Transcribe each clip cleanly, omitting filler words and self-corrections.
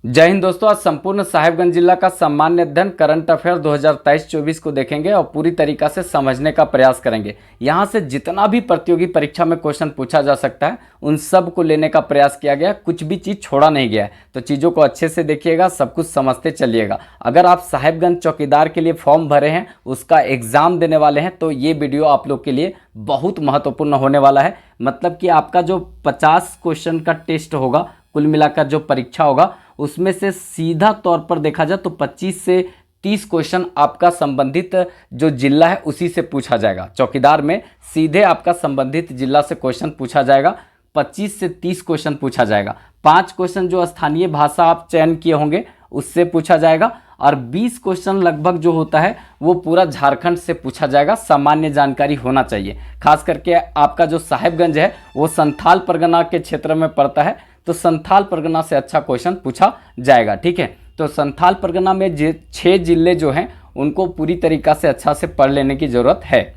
जय हिंद दोस्तों। आज संपूर्ण साहिबगंज जिला का सामान्य अध्ययन करंट अफेयर 2023-24 को देखेंगे और पूरी तरीका से समझने का प्रयास करेंगे। यहाँ से जितना भी प्रतियोगी परीक्षा में क्वेश्चन पूछा जा सकता है उन सब को लेने का प्रयास किया गया, कुछ भी चीज़ छोड़ा नहीं गया है। तो चीज़ों को अच्छे से देखिएगा, सब कुछ समझते चलिएगा। अगर आप साहिबगंज चौकीदार के लिए फॉर्म भरे हैं, उसका एग्ज़ाम देने वाले हैं, तो ये वीडियो आप लोग के लिए बहुत महत्वपूर्ण होने वाला है। मतलब कि आपका जो 50 क्वेश्चन का टेस्ट होगा, कुल मिलाकर जो परीक्षा होगा, उसमें से सीधा तौर पर देखा जाए तो 25 से 30 क्वेश्चन आपका संबंधित जो जिला है उसी से पूछा जाएगा। चौकीदार में सीधे आपका संबंधित जिला से क्वेश्चन पूछा जाएगा। 25 से 30 क्वेश्चन पूछा जाएगा। 5 क्वेश्चन जो स्थानीय भाषा आप चयन किए होंगे उससे पूछा जाएगा और 20 क्वेश्चन लगभग जो होता है वो पूरा झारखंड से पूछा जाएगा। सामान्य जानकारी होना चाहिए। खास करके आपका जो साहिबगंज है वो संथाल परगना के क्षेत्र में पड़ता है, तो संथाल परगना से अच्छा क्वेश्चन पूछा जाएगा। ठीक है, तो संथाल परगना में 6 जिले जो हैं उनको पूरी तरीका से अच्छा से पढ़ लेने की ज़रूरत है।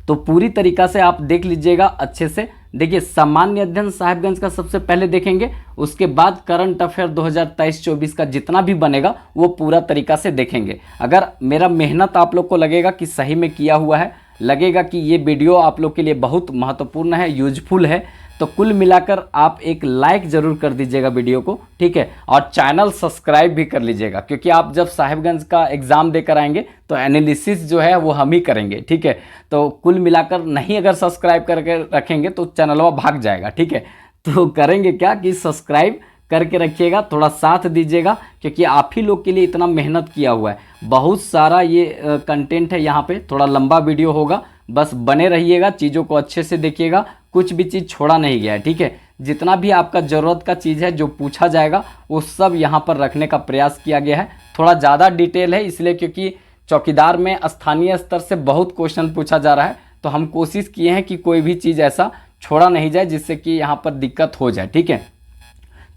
तो पूरी तरीका से आप देख लीजिएगा अच्छे से। देखिए, सामान्य अध्ययन साहिबगंज का सबसे पहले देखेंगे, उसके बाद करंट अफेयर 2023-24 का जितना भी बनेगा वो पूरा तरीका से देखेंगे। अगर मेरा मेहनत आप लोग को लगेगा कि सही में किया हुआ है, लगेगा कि ये वीडियो आप लोग के लिए बहुत महत्वपूर्ण है, यूजफुल है, तो कुल मिलाकर आप एक लाइक ज़रूर कर दीजिएगा वीडियो को। ठीक है, और चैनल सब्सक्राइब भी कर लीजिएगा, क्योंकि आप जब साहिबगंज का एग्ज़ाम देकर आएंगे तो एनालिसिस जो है वो हम ही करेंगे। ठीक है, तो कुल मिलाकर नहीं अगर सब्सक्राइब करके रखेंगे तो चैनलवा भाग जाएगा। ठीक है, तो करेंगे क्या कि सब्सक्राइब करके रखिएगा, थोड़ा साथ दीजिएगा, क्योंकि आप ही लोग के लिए इतना मेहनत किया हुआ है। बहुत सारा ये कंटेंट है, यहाँ पे थोड़ा लंबा वीडियो होगा, बस बने रहिएगा, चीज़ों को अच्छे से देखिएगा, कुछ भी चीज़ छोड़ा नहीं गया है। ठीक है, जितना भी आपका ज़रूरत का चीज़ है जो पूछा जाएगा वो सब यहाँ पर रखने का प्रयास किया गया है। थोड़ा ज़्यादा डिटेल है इसलिए क्योंकि चौकीदार में स्थानीय स्तर से बहुत क्वेश्चन पूछा जा रहा है, तो हम कोशिश किए हैं कि कोई भी चीज़ ऐसा छोड़ा नहीं जाए जिससे कि यहाँ पर दिक्कत हो जाए। ठीक है,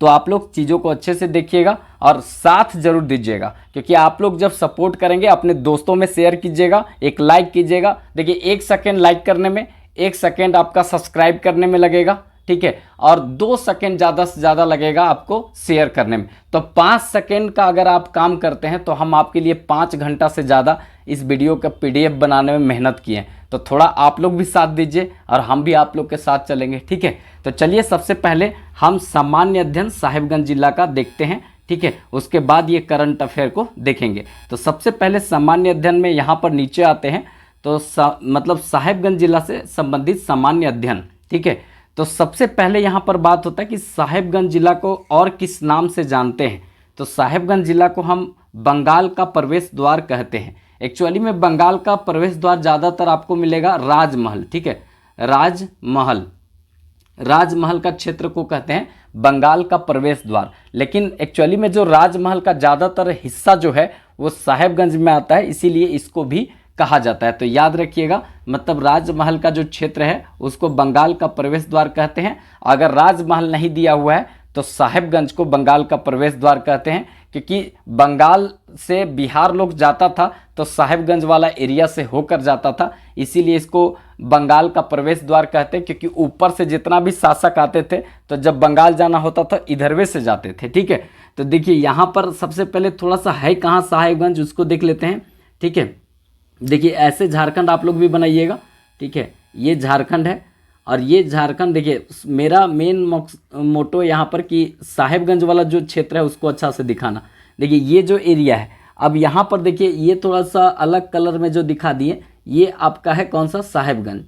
तो आप लोग चीज़ों को अच्छे से देखिएगा और साथ जरूर दीजिएगा, क्योंकि आप लोग जब सपोर्ट करेंगे अपने दोस्तों में शेयर कीजिएगा, एक लाइक कीजिएगा। देखिए, 1 सेकेंड लाइक करने में, 1 सेकेंड आपका सब्सक्राइब करने में लगेगा। ठीक है, और 2 सेकेंड ज़्यादा से ज़्यादा लगेगा आपको शेयर करने में। तो 5 सेकेंड का अगर आप काम करते हैं तो हम आपके लिए 5 घंटा से ज़्यादा इस वीडियो का PDF बनाने में मेहनत किए हैं। तो थोड़ा आप लोग भी साथ दीजिए और हम भी आप लोग के साथ चलेंगे। ठीक है, तो चलिए सबसे पहले हम सामान्य अध्ययन साहिबगंज जिला का देखते हैं। ठीक है, उसके बाद ये करंट अफेयर को देखेंगे। तो सबसे पहले सामान्य अध्ययन में यहाँ पर नीचे आते हैं, तो मतलब साहिबगंज जिला से संबंधित सामान्य अध्ययन। ठीक है, तो सबसे पहले यहाँ पर बात होता है कि साहिबगंज जिला को और किस नाम से जानते हैं। तो साहिबगंज जिला को हम बंगाल का प्रवेश द्वार कहते हैं। एक्चुअली में बंगाल का प्रवेश द्वार ज़्यादातर आपको मिलेगा राजमहल। ठीक है, राजमहल का क्षेत्र को कहते हैं बंगाल का प्रवेश द्वार। लेकिन एक्चुअली में जो राजमहल का ज़्यादातर हिस्सा जो है वो साहिबगंज में आता है, इसीलिए इसको भी कहा जाता है। तो याद रखिएगा, मतलब राजमहल का जो क्षेत्र है उसको बंगाल का प्रवेश द्वार कहते हैं। अगर राजमहल नहीं दिया हुआ है तो साहिबगंज को बंगाल का प्रवेश द्वार कहते हैं, क्योंकि बंगाल से बिहार लोग जाता था तो साहिबगंज वाला एरिया से होकर जाता था, इसीलिए इसको बंगाल का प्रवेश द्वार कहते हैं। क्योंकि ऊपर से जितना भी शासक आते थे तो जब बंगाल जाना होता था इधरवे से जाते थे। ठीक है, तो देखिए यहाँ पर सबसे पहले थोड़ा सा है कहाँ साहिबगंज, उसको देख लेते हैं। ठीक है, देखिए ऐसे झारखंड आप लोग भी बनाइएगा। ठीक है, ये झारखंड है और ये झारखंड। देखिए, मेरा मेन मोटो यहाँ पर कि साहिबगंज वाला जो क्षेत्र है उसको अच्छा से दिखाना। देखिए ये जो एरिया है, अब यहाँ पर देखिए ये थोड़ा सा अलग कलर में जो दिखा दिए, ये आपका है कौन सा, साहेबगंज।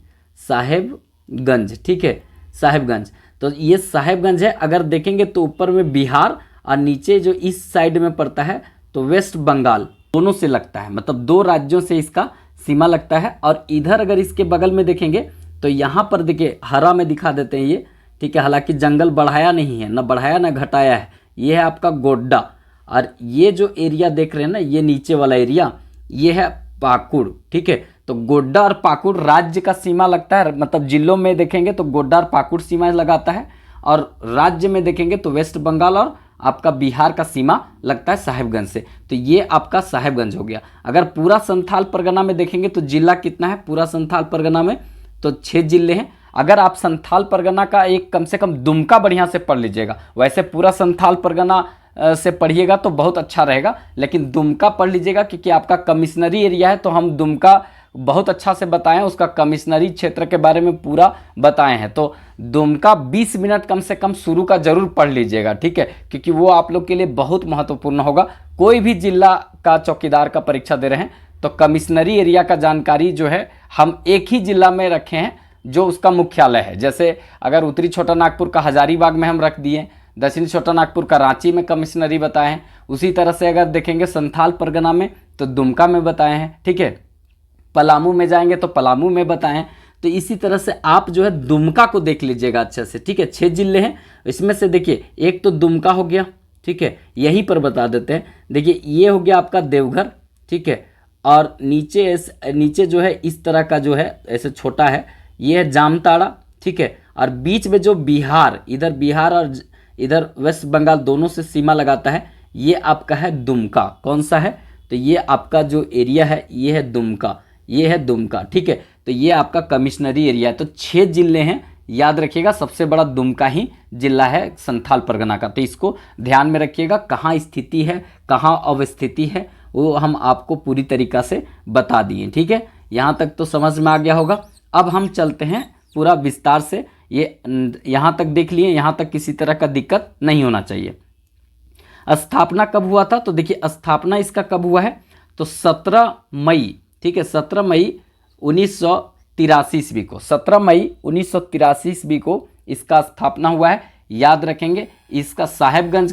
ठीक है, साहिबगंज, तो ये साहिबगंज है। अगर देखेंगे तो ऊपर में बिहार और नीचे जो इस साइड में पड़ता है तो वेस्ट बंगाल, दोनों से लगता है, मतलब 2 राज्यों से इसका सीमा लगता है। और इधर अगर इसके बगल में देखेंगे तो यहाँ पर देखिए हरा में दिखा देते हैं ये। ठीक है, हालांकि जंगल बढ़ाया नहीं है, ना बढ़ाया ना घटाया है। ये है आपका गोड्डा, और ये जो एरिया देख रहे हैं ना, ये नीचे वाला एरिया, ये है पाकुड़। ठीक है, तो गोड्डा और पाकुड़ राज्य का सीमा लगता है, मतलब जिलों में देखेंगे तो गोड्डा और पाकुड़ सीमा लगाता है, और राज्य में देखेंगे तो वेस्ट बंगाल और आपका बिहार का सीमा लगता है साहिबगंज से। तो ये आपका साहिबगंज हो गया। अगर पूरा संथाल परगना में देखेंगे तो जिला कितना है पूरा संथाल परगना में, तो 6 जिले हैं। अगर आप संथाल परगना का एक कम से कम दुमका बढ़िया से पढ़ लीजिएगा, वैसे पूरा संथाल परगना से पढ़िएगा तो बहुत अच्छा रहेगा, लेकिन दुमका पढ़ लीजिएगा क्योंकि आपका कमिश्नरी एरिया है, तो हम दुमका बहुत अच्छा से बताएं, उसका कमिश्नरी क्षेत्र के बारे में पूरा बताए हैं। तो दुमका 20 मिनट कम से कम शुरू का जरूर पढ़ लीजिएगा, ठीक है, क्योंकि वो आप लोग के लिए बहुत महत्वपूर्ण होगा। कोई भी जिला का चौकीदार का परीक्षा दे रहे हैं तो कमिश्नरी एरिया का जानकारी जो है हम एक ही जिला में रखे हैं जो उसका मुख्यालय है। जैसे अगर उत्तरी छोटा नागपुर का हजारीबाग में हम रख दिए, दक्षिणी छोटा नागपुर का रांची में कमिश्नरी बताए हैं, उसी तरह से अगर देखेंगे संथाल परगना में तो दुमका में बताए हैं, ठीक है, पलामू में जाएंगे तो पलामू में बताएं। तो इसी तरह से आप जो है दुमका को देख लीजिएगा अच्छे से, ठीक है। 6 जिले हैं, इसमें से देखिए एक तो दुमका हो गया, ठीक है, यहीं पर बता देते हैं। देखिए ये हो गया आपका देवघर, ठीक है, और नीचे जो है इस तरह का जो है ऐसे छोटा है, ये है जामताड़ा, ठीक है, और बीच में जो बिहार, इधर बिहार और इधर वेस्ट बंगाल दोनों से सीमा लगाता है, ये आपका है दुमका। कौन सा है? तो ये आपका जो एरिया है ये है दुमका, ये है दुमका, ठीक है। तो ये आपका कमिश्नरी एरिया है। तो 6 जिले हैं, याद रखिएगा, सबसे बड़ा दुमका ही जिला है संथाल परगना का। तो इसको ध्यान में रखिएगा, कहाँ स्थिति है, कहाँ अवस्थिति है, वो हम आपको पूरी तरीक़ा से बता दिए, ठीक है। यहाँ तक तो समझ में आ गया होगा। अब हम चलते हैं पूरा विस्तार से, ये यहाँ तक देख लिए, यहाँ तक किसी तरह का दिक्कत नहीं होना चाहिए। स्थापना कब हुआ था? तो देखिए स्थापना इसका कब हुआ है, तो 17 मई, ठीक है, 17 मई 1983 ईस्वी को, 17 मई 1983 ईस्वी को इसका स्थापना हुआ है। याद रखेंगे, इसका साहेबगंज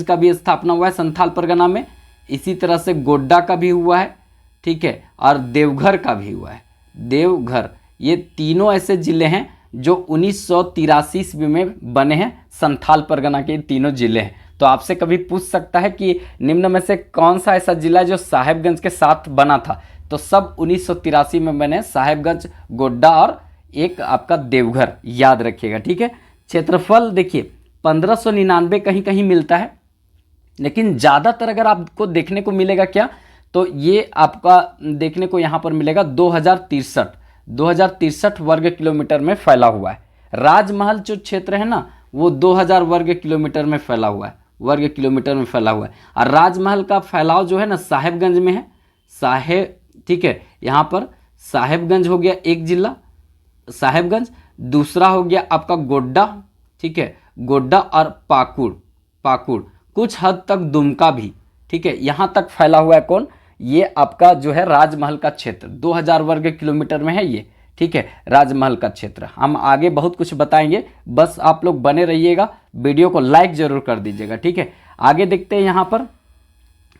का भी स्थापना हुआ है संथाल परगना में। इसी तरह से गोड्डा का भी हुआ है, ठीक है, और देवघर का भी हुआ है। देवघर, ये तीनों ऐसे ज़िले हैं जो 1983 ईस्वी में बने हैं, संथाल परगना के तीनों ज़िले हैं। तो आपसे कभी पूछ सकता है कि निम्न में से कौन सा ऐसा जिला है जो साहेबगंज के साथ बना था? तो सब 1983 में बने, साहेबगंज, गोड्डा और एक आपका देवघर, याद रखिएगा, ठीक है। क्षेत्रफल देखिए 1599 कहीं कहीं मिलता है, लेकिन ज़्यादातर अगर आपको देखने को मिलेगा क्या, तो ये आपका देखने को यहाँ पर मिलेगा 2063 वर्ग किलोमीटर में फैला हुआ है। राजमहल जो क्षेत्र है ना, वो 2000 वर्ग किलोमीटर में फैला हुआ है, और राजमहल का फैलाव जो है ना साहेबगंज में है, ठीक है। यहाँ पर साहेबगंज हो गया एक जिला, साहेबगंज, दूसरा हो गया आपका गोड्डा, ठीक है, गोड्डा और पाकुड़, कुछ हद तक दुमका भी, ठीक है, यहाँ तक फैला हुआ है। कौन? ये आपका जो है राजमहल का क्षेत्र 2000 वर्ग किलोमीटर में है ये, ठीक है, राजमहल का क्षेत्र। हम आगे बहुत कुछ बताएंगे, बस आप लोग बने रहिएगा, वीडियो को लाइक जरूर कर दीजिएगा, ठीक है। आगे देखते हैं यहाँ पर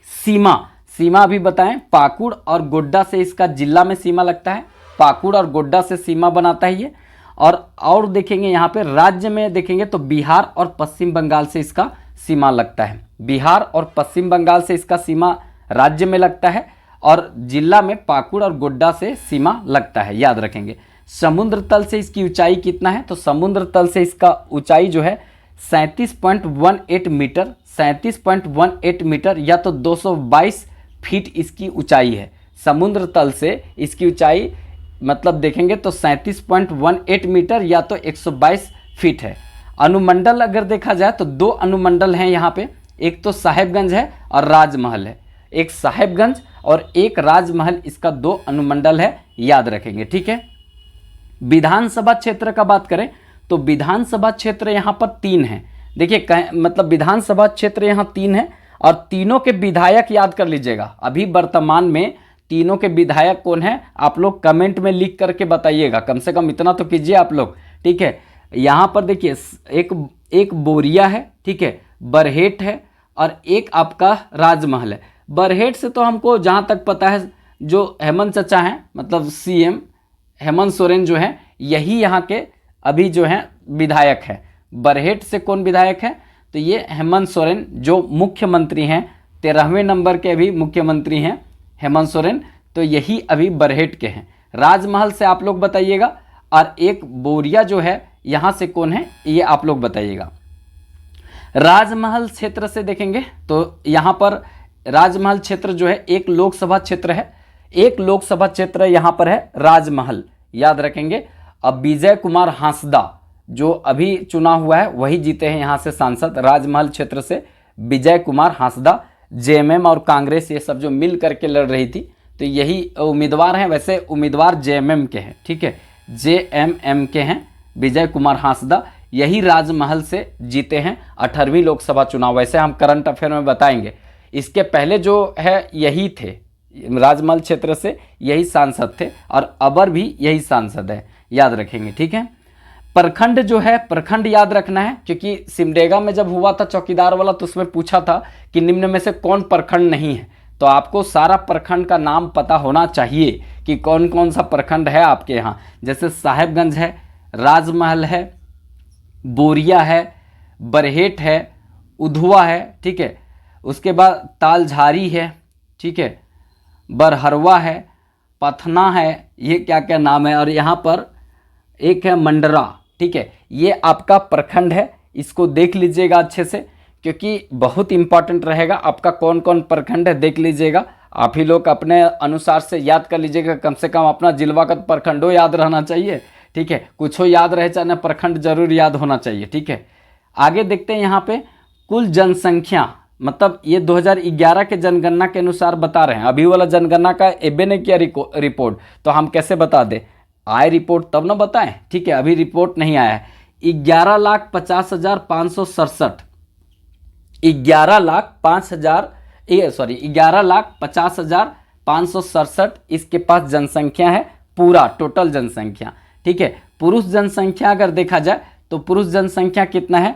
सीमा भी बताएं। पाकुड़ और गोड्डा से इसका जिला में सीमा लगता है, पाकुड़ और गोड्डा से सीमा बनाता है ये। और देखेंगे यहाँ पे राज्य में देखेंगे तो बिहार और पश्चिम बंगाल से इसका सीमा लगता है, बिहार और पश्चिम बंगाल से इसका सीमा राज्य में लगता है, और जिला में पाकुड़ और गोड्डा से सीमा लगता है, याद रखेंगे। समुद्र तल से इसकी ऊंचाई कितना है? तो समुद्र तल से इसका ऊंचाई जो है 37.18 मीटर, 37.18 मीटर या तो 222 फीट इसकी ऊंचाई है। समुद्र तल से इसकी ऊंचाई मतलब देखेंगे तो 37.18 मीटर या तो 122 फीट है। अनुमंडल अगर देखा जाए तो 2 अनुमंडल हैं यहाँ पे, एक तो साहेबगंज है और राजमहल है, एक साहेबगंज और एक राजमहल, इसका 2 अनुमंडल है, याद रखेंगे, ठीक है। विधानसभा क्षेत्र का बात करें तो विधानसभा क्षेत्र यहाँ पर 3 हैं। देखिए मतलब विधानसभा क्षेत्र यहाँ 3 है, और तीनों के विधायक याद कर लीजिएगा। अभी वर्तमान में तीनों के विधायक कौन है, आप लोग कमेंट में लिख करके बताइएगा, कम से कम इतना तो कीजिए आप लोग, ठीक है। यहाँ पर देखिए एक बोरिया है, ठीक है, बरहेट है, और एक आपका राजमहल है। बरहेट से तो हमको जहाँ तक पता है जो हेमंत चचा हैं, मतलब सीएम हेमंत सोरेन जो हैं, यही यहाँ के अभी जो हैं विधायक हैं। बरहेट से कौन विधायक है? तो ये हेमंत सोरेन जो मुख्यमंत्री हैं, 13वें नंबर के अभी मुख्यमंत्री हैं हेमंत सोरेन, तो यही अभी बरहेट के हैं। राजमहल से आप लोग बताइएगा, और एक बोरिया जो है यहाँ से कौन है, ये आप लोग बताइएगा। राजमहल क्षेत्र से देखेंगे तो यहाँ पर राजमहल क्षेत्र जो है एक लोकसभा क्षेत्र है, एक लोकसभा क्षेत्र यहाँ पर है राजमहल, याद रखेंगे। अब विजय कुमार हांसदा जो अभी चुना हुआ है वही जीते हैं यहाँ से सांसद। राजमहल क्षेत्र से विजय कुमार हांसदा, जेएमएम और कांग्रेस ये सब जो मिल करके लड़ रही थी, तो यही उम्मीदवार हैं। वैसे उम्मीदवार जेएमएम के हैं, ठीक है, जेएमएम के हैं विजय कुमार हांसदा, यही राजमहल से जीते हैं 18वीं लोकसभा चुनाव। वैसे हम करंट अफेयर में बताएंगे, इसके पहले जो है यही थे, राजमहल क्षेत्र से यही सांसद थे और अबर भी यही सांसद है, याद रखेंगे, ठीक है। प्रखंड जो है, प्रखंड याद रखना है, क्योंकि सिमडेगा में जब हुआ था चौकीदार वाला तो उसमें पूछा था कि निम्न में से कौन प्रखंड नहीं है, तो आपको सारा प्रखंड का नाम पता होना चाहिए कि कौन कौन सा प्रखंड है आपके यहाँ। जैसे साहेबगंज है, राजमहल है, बोरिया है, बरहेट है, उधवा है, ठीक है, उसके बाद तालझारी है, ठीक है, बरहरवा है, पथना है, ये क्या क्या नाम है, और यहाँ पर एक है मंडरा, ठीक है। ये आपका प्रखंड है, इसको देख लीजिएगा अच्छे से, क्योंकि बहुत इंपॉर्टेंट रहेगा। आपका कौन कौन प्रखंड है देख लीजिएगा, आप ही लोग अपने अनुसार से याद कर लीजिएगा। कम से कम अपना जिलवा का प्रखंडो याद रहना चाहिए, ठीक है, कुछ हो याद रहे चाहे प्रखंड जरूर याद होना चाहिए, ठीक है। आगे देखते हैं यहाँ पे कुल जनसंख्या, मतलब ये 2011 के जनगणना के अनुसार बता रहे हैं। अभी वाला जनगणना का एबे ने किया रिपोर्ट, तो हम कैसे बता दें, आए रिपोर्ट तब ना बताएं, ठीक है। अभी रिपोर्ट नहीं आया है। 11,50,567 11,50,567 इसके पास जनसंख्या है, पूरा टोटल जनसंख्या, ठीक है। पुरुष जनसंख्या अगर देखा जाए तो पुरुष जनसंख्या कितना है,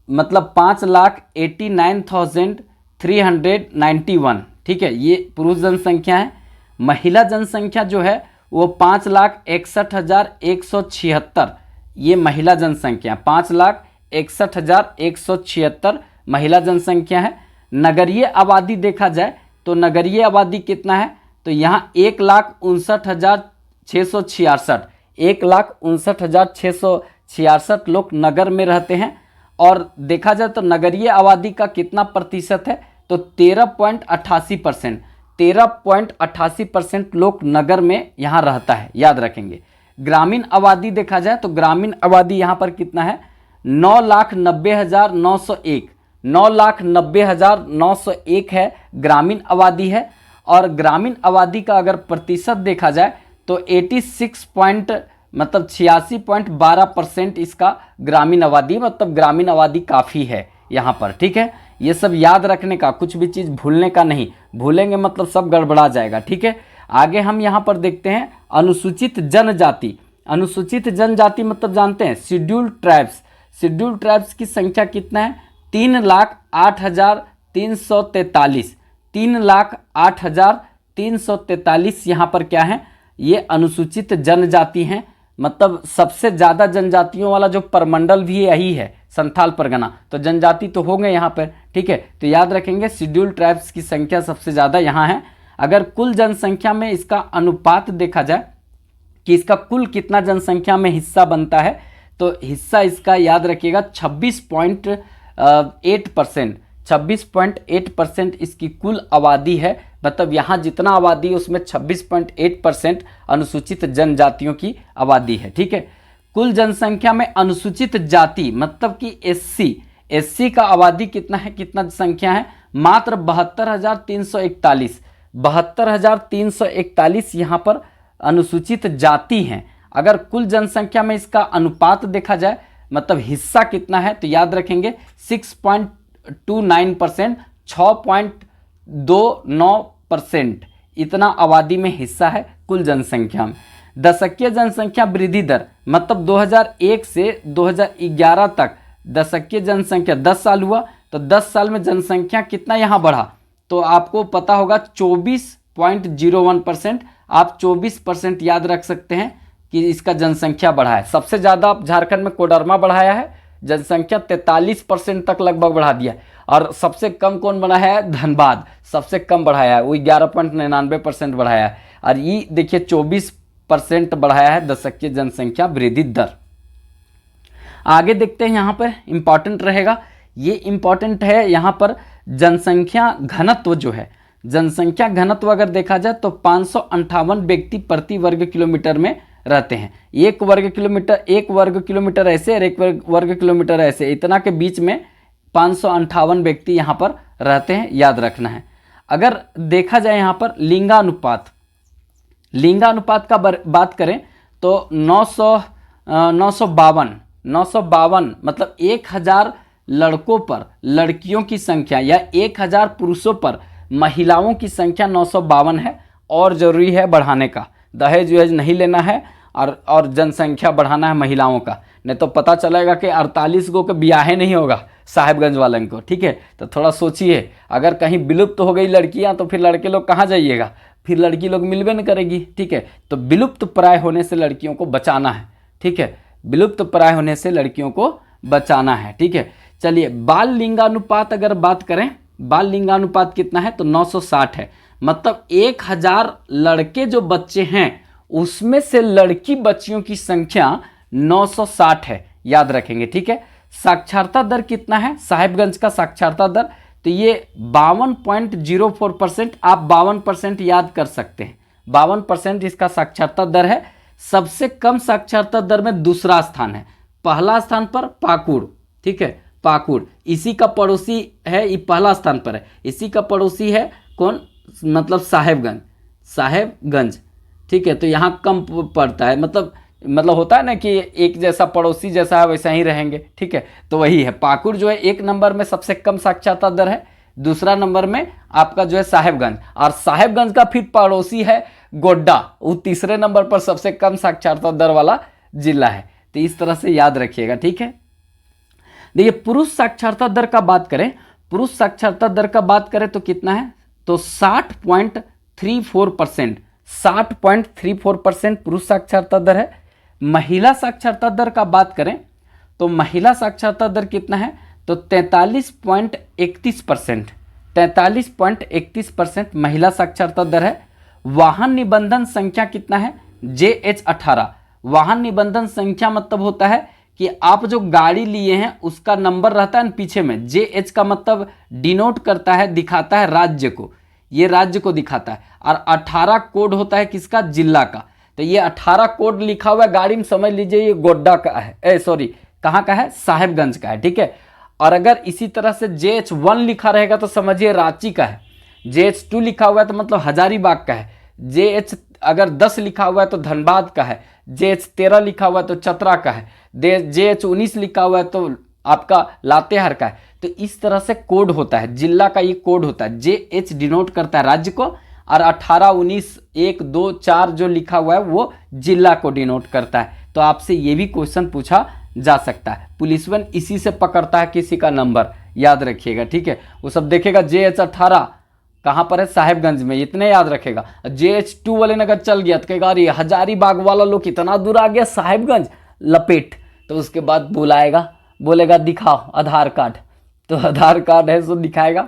मतलब 5,89,391, ठीक है, ये पुरुष जनसंख्या है। महिला जनसंख्या जो है वो 5,61,176, ये महिला जनसंख्या 5,61,176 महिला जनसंख्या है। नगरीय आबादी देखा जाए तो नगरीय आबादी कितना है, तो यहाँ 1,59,666 1,59,666 लोग नगर में रहते हैं। और देखा जाए तो नगरीय आबादी का कितना प्रतिशत है, तो 13.88%, 13.88% लोग नगर में यहाँ रहता है, याद रखेंगे। ग्रामीण आबादी देखा जाए तो ग्रामीण आबादी यहाँ पर कितना है, 9,90,901, 9,90,901 है ग्रामीण आबादी है। और ग्रामीण आबादी का अगर प्रतिशत देखा जाए तो 86.12% इसका ग्रामीण आबादी, मतलब ग्रामीण आबादी काफ़ी है यहाँ पर, ठीक है। ये सब याद रखने का, कुछ भी चीज़ भूलने का नहीं, भूलेंगे मतलब सब गड़बड़ा जाएगा, ठीक है। आगे हम यहाँ पर देखते हैं अनुसूचित जनजाति। अनुसूचित जनजाति मतलब जानते हैं, शेड्यूल्ड ट्राइब्स। शेड्यूल्ड ट्राइब्स की संख्या कितना है, 3,08,343, 3,08,343 यहाँ पर क्या है, ये अनुसूचित जनजाति हैं। मतलब सबसे ज़्यादा जनजातियों वाला जो परमंडल भी यही है, संथाल परगना, तो जनजाति तो हो गए यहाँ पर, ठीक है। तो याद रखेंगे शेड्यूल्ड ट्राइब्स की संख्या सबसे ज़्यादा यहाँ है। अगर कुल जनसंख्या में इसका अनुपात देखा जाए कि इसका कुल कितना जनसंख्या में हिस्सा बनता है, तो हिस्सा इसका याद रखिएगा 26.8%, 26.8% इसकी कुल आबादी है। मतलब यहाँ जितना आबादी है उसमें 26.8% अनुसूचित जनजातियों की आबादी है, ठीक है। कुल जनसंख्या में अनुसूचित जाति मतलब कि एससी का आबादी कितना है, कितना संख्या है, मात्र 72,341, 72,341 यहाँ पर अनुसूचित जाति हैं। अगर कुल जनसंख्या में इसका अनुपात देखा जाए, मतलब हिस्सा कितना है, तो याद रखेंगे 6.29%, 6.29% इतना आबादी में हिस्सा है कुल जनसंख्या में। दशकीय जनसंख्या वृद्धि दर मतलब 2001 से 2011 तक दशकीय जनसंख्या 10 साल हुआ, तो 10 साल में जनसंख्या कितना यहाँ बढ़ा, तो आपको पता होगा 24.01%। आप 24% याद रख सकते हैं कि इसका जनसंख्या बढ़ा है। सबसे ज़्यादा आप झारखंड में कोडरमा बढ़ाया है, जनसंख्या 43% तक लगभग बढ़ा दिया है। और सबसे कम कौन बढ़ाया है, धनबाद सबसे कम बढ़ाया है, वो 11.99% बढ़ाया है। और ये देखिए 24% बढ़ाया है दशकीय जनसंख्या वृद्धि दर। आगे देखते हैं, यहाँ पर इंपॉर्टेंट रहेगा, ये इंपॉर्टेंट है यहाँ पर जनसंख्या घनत्व जो है, जनसंख्या घनत्व अगर देखा जाए तो 558 व्यक्ति प्रति वर्ग किलोमीटर में रहते हैं। 1 वर्ग किलोमीटर ऐसे और 1 वर्ग किलोमीटर ऐसे, इतना के बीच में 558 व्यक्ति यहाँ पर रहते हैं, याद रखना है। अगर देखा जाए यहाँ पर लिंगानुपात का बात करें तो 952 मतलब 1000 लड़कों पर लड़कियों की संख्या या 1000 पुरुषों पर महिलाओं की संख्या 952 है। और ज़रूरी है बढ़ाने का, दहेज वहेज नहीं लेना है और जनसंख्या बढ़ाना है महिलाओं का, नहीं तो पता चलेगा कि 48 गो के ब्याहे नहीं होगा साहेबगंज वालों को। ठीक है, तो थोड़ा सोचिए, अगर कहीं विलुप्त हो गई लड़कियां तो फिर लड़के लोग कहाँ जाइएगा, फिर लड़की लोग मिलबे नहीं करेगी। ठीक है, तो विलुप्त प्राय होने से लड़कियों को बचाना है। ठीक है, विलुप्त प्राय होने से लड़कियों को बचाना है। ठीक है, चलिए बाल लिंगानुपात अगर बात करें, बाल लिंगानुपात कितना है तो 960 है। मतलब 1000 लड़के जो बच्चे हैं उसमें से लड़की बच्चियों की संख्या 960 है, याद रखेंगे। ठीक है, साक्षरता दर कितना है साहेबगंज का साक्षरता दर, तो ये 52.04%, आप 52% याद कर सकते हैं। 52% इसका साक्षरता दर है। सबसे कम साक्षरता दर में दूसरा स्थान है, पहला स्थान पर पाकुड़। ठीक है, पाकुड़ इसी का पड़ोसी है, ये पहला स्थान पर है। इसी का पड़ोसी है कौन, मतलब साहेबगंज। ठीक है, तो यहाँ कम पड़ता है, मतलब होता है ना कि एक जैसा पड़ोसी जैसा है वैसा ही रहेंगे। ठीक है, तो वही है, पाकुड़ जो है 1 नंबर में सबसे कम साक्षरता दर है, दूसरा नंबर में आपका जो है साहेबगंज, और साहेबगंज का फिर पड़ोसी है गोड्डा, वो तीसरे नंबर पर सबसे कम साक्षरता दर वाला जिला है। तो इस तरह से याद रखिएगा। ठीक है, देखिए पुरुष साक्षरता दर का बात करें, पुरुष साक्षरता दर का बात करें तो कितना है तो 60.34%, 60.34% पुरुष साक्षरता दर है। महिला साक्षरता दर का बात करें तो महिला साक्षरता दर कितना है तो 43.31%, 43.31% महिला साक्षरता दर है। वाहन निबंधन संख्या कितना है JH18, वाहन निबंधन संख्या मतलब होता है कि आप जो गाड़ी लिए हैं उसका नंबर रहता है पीछे में, JH का मतलब डिनोट करता है, दिखाता है राज्य को, ये राज्य को दिखाता है, और 18 कोड होता है किसका, जिला का। तो ये 18 कोड लिखा हुआ है गाड़ी में, समझ लीजिए ये गोड्डा का है, कहाँ का है, साहेबगंज का है। ठीक है, और अगर इसी तरह से JH1 लिखा रहेगा तो समझिए रांची का है, JH2 लिखा हुआ है तो मतलब हजारीबाग का है, JH अगर 10 लिखा हुआ है तो धनबाद का है, JH13 लिखा हुआ है तो चतरा का है, JH19 लिखा हुआ है तो आपका लातेहार का है। तो इस तरह से कोड होता है, जिला का ये कोड होता है। JH डिनोट करता है राज्य को, और 18, 19, 1, 2, 4 जो लिखा हुआ है वो जिला को डिनोट करता है। तो आपसे ये भी क्वेश्चन पूछा जा सकता है। पुलिस वन इसी से पकड़ता है किसी का नंबर, याद रखिएगा। ठीक है, वो सब देखेगा JH18 कहाँ पर है, साहेबगंज में, इतने याद रखेगा। JH2 वाले ने अगर चल गया तो कहेगा अरे हजारीबाग वाला लोग कितना दूर आ गया, साहेबगंज लपेट। तो उसके बाद बोलेगा दिखाओ आधार कार्ड, तो आधार कार्ड है सो दिखाएगा,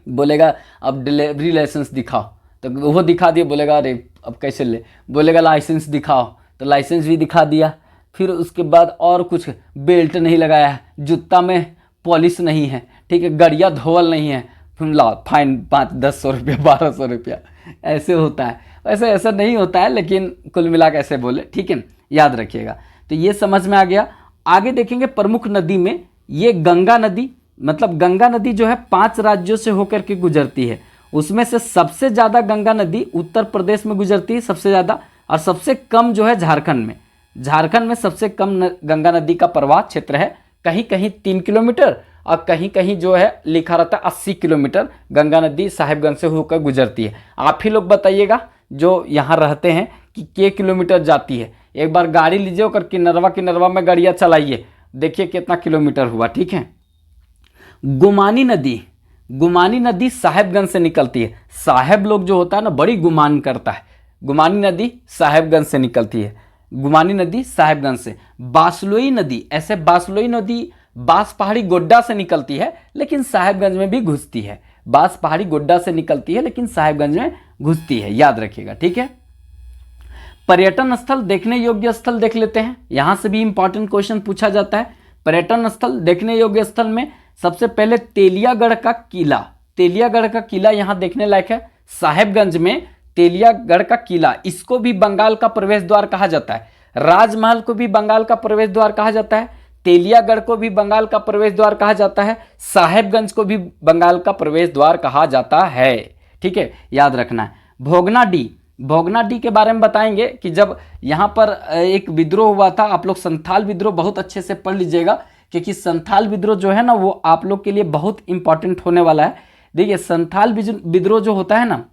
बोलेगा अब डिलीवरी लाइसेंस दिखाओ, तो वो दिखा दिया, बोलेगा अरे अब कैसे ले, बोलेगा लाइसेंस दिखाओ, तो लाइसेंस भी दिखा दिया। फिर उसके बाद और कुछ, बेल्ट नहीं लगाया है, जूता में पॉलिश नहीं है, ठीक है, गड़िया धोवल नहीं है, फिर ला फाइन 500-1000 रुपया 1200 रुपया, ऐसे होता है। वैसे ऐसा नहीं होता है, लेकिन कुल मिला के ऐसे बोले। ठीक है, याद रखिएगा। तो ये समझ में आ गया। आगे देखेंगे प्रमुख नदी में, ये गंगा नदी, मतलब गंगा नदी जो है 5 राज्यों से होकर के गुजरती है। उसमें से सबसे ज़्यादा गंगा नदी उत्तर प्रदेश में गुजरती है सबसे ज़्यादा, और सबसे कम जो है झारखंड में। झारखंड में सबसे कम गंगा नदी का प्रवाह क्षेत्र है, कहीं कहीं 3 किलोमीटर और कहीं कहीं जो है लिखा रहता है 80 किलोमीटर गंगा नदी साहेबगंज से होकर गुजरती है। आप ही लोग बताइएगा जो यहाँ रहते हैं कि किलोमीटर जाती है। एक बार गाड़ी लीजिए और किन्नरवा में गाड़ियाँ चलाइए, देखिए कितना किलोमीटर हुआ। ठीक है, गुमानी नदी साहेबगंज से निकलती है। साहेब लोग जो होता है ना बड़ी गुमान करता है, गुमानी नदी साहेबगंज से निकलती है, गुमानी नदी साहेबगंज से। बासलोई नदी बास पहाड़ी गोड्डा से निकलती है लेकिन साहेबगंज में भी घुसती है। बास पहाड़ी गोड्डा से निकलती है लेकिन साहेबगंज में घुसती है, याद रखिएगा। ठीक है, पर्यटन स्थल, देखने योग्य स्थल देख लेते हैं। यहां से भी इंपॉर्टेंट क्वेश्चन पूछा जाता है। पर्यटन स्थल, देखने योग्य स्थल में सबसे पहले तेलियागढ़ का किला, तेलियागढ़ का किला यहाँ देखने लायक है। साहेबगंज में तेलियागढ़ का किला, इसको भी बंगाल का प्रवेश द्वार कहा जाता है। राजमहल को भी बंगाल का प्रवेश द्वार कहा जाता है, तेलियागढ़ को भी बंगाल का प्रवेश द्वार कहा जाता है, साहेबगंज को भी बंगाल का प्रवेश द्वार कहा जाता है। ठीक है, याद रखना है। भोगनाडीह, भोगनाडीह के बारे में बताएंगे कि जब यहाँ पर एक विद्रोह हुआ था, आप लोग संथाल विद्रोह बहुत अच्छे से पढ़ लीजिएगा, क्योंकि संथाल विद्रोह जो है ना वो आप लोग के लिए बहुत इंपॉर्टेंट होने वाला है। देखिए संथाल विद्रोह जो होता है ना,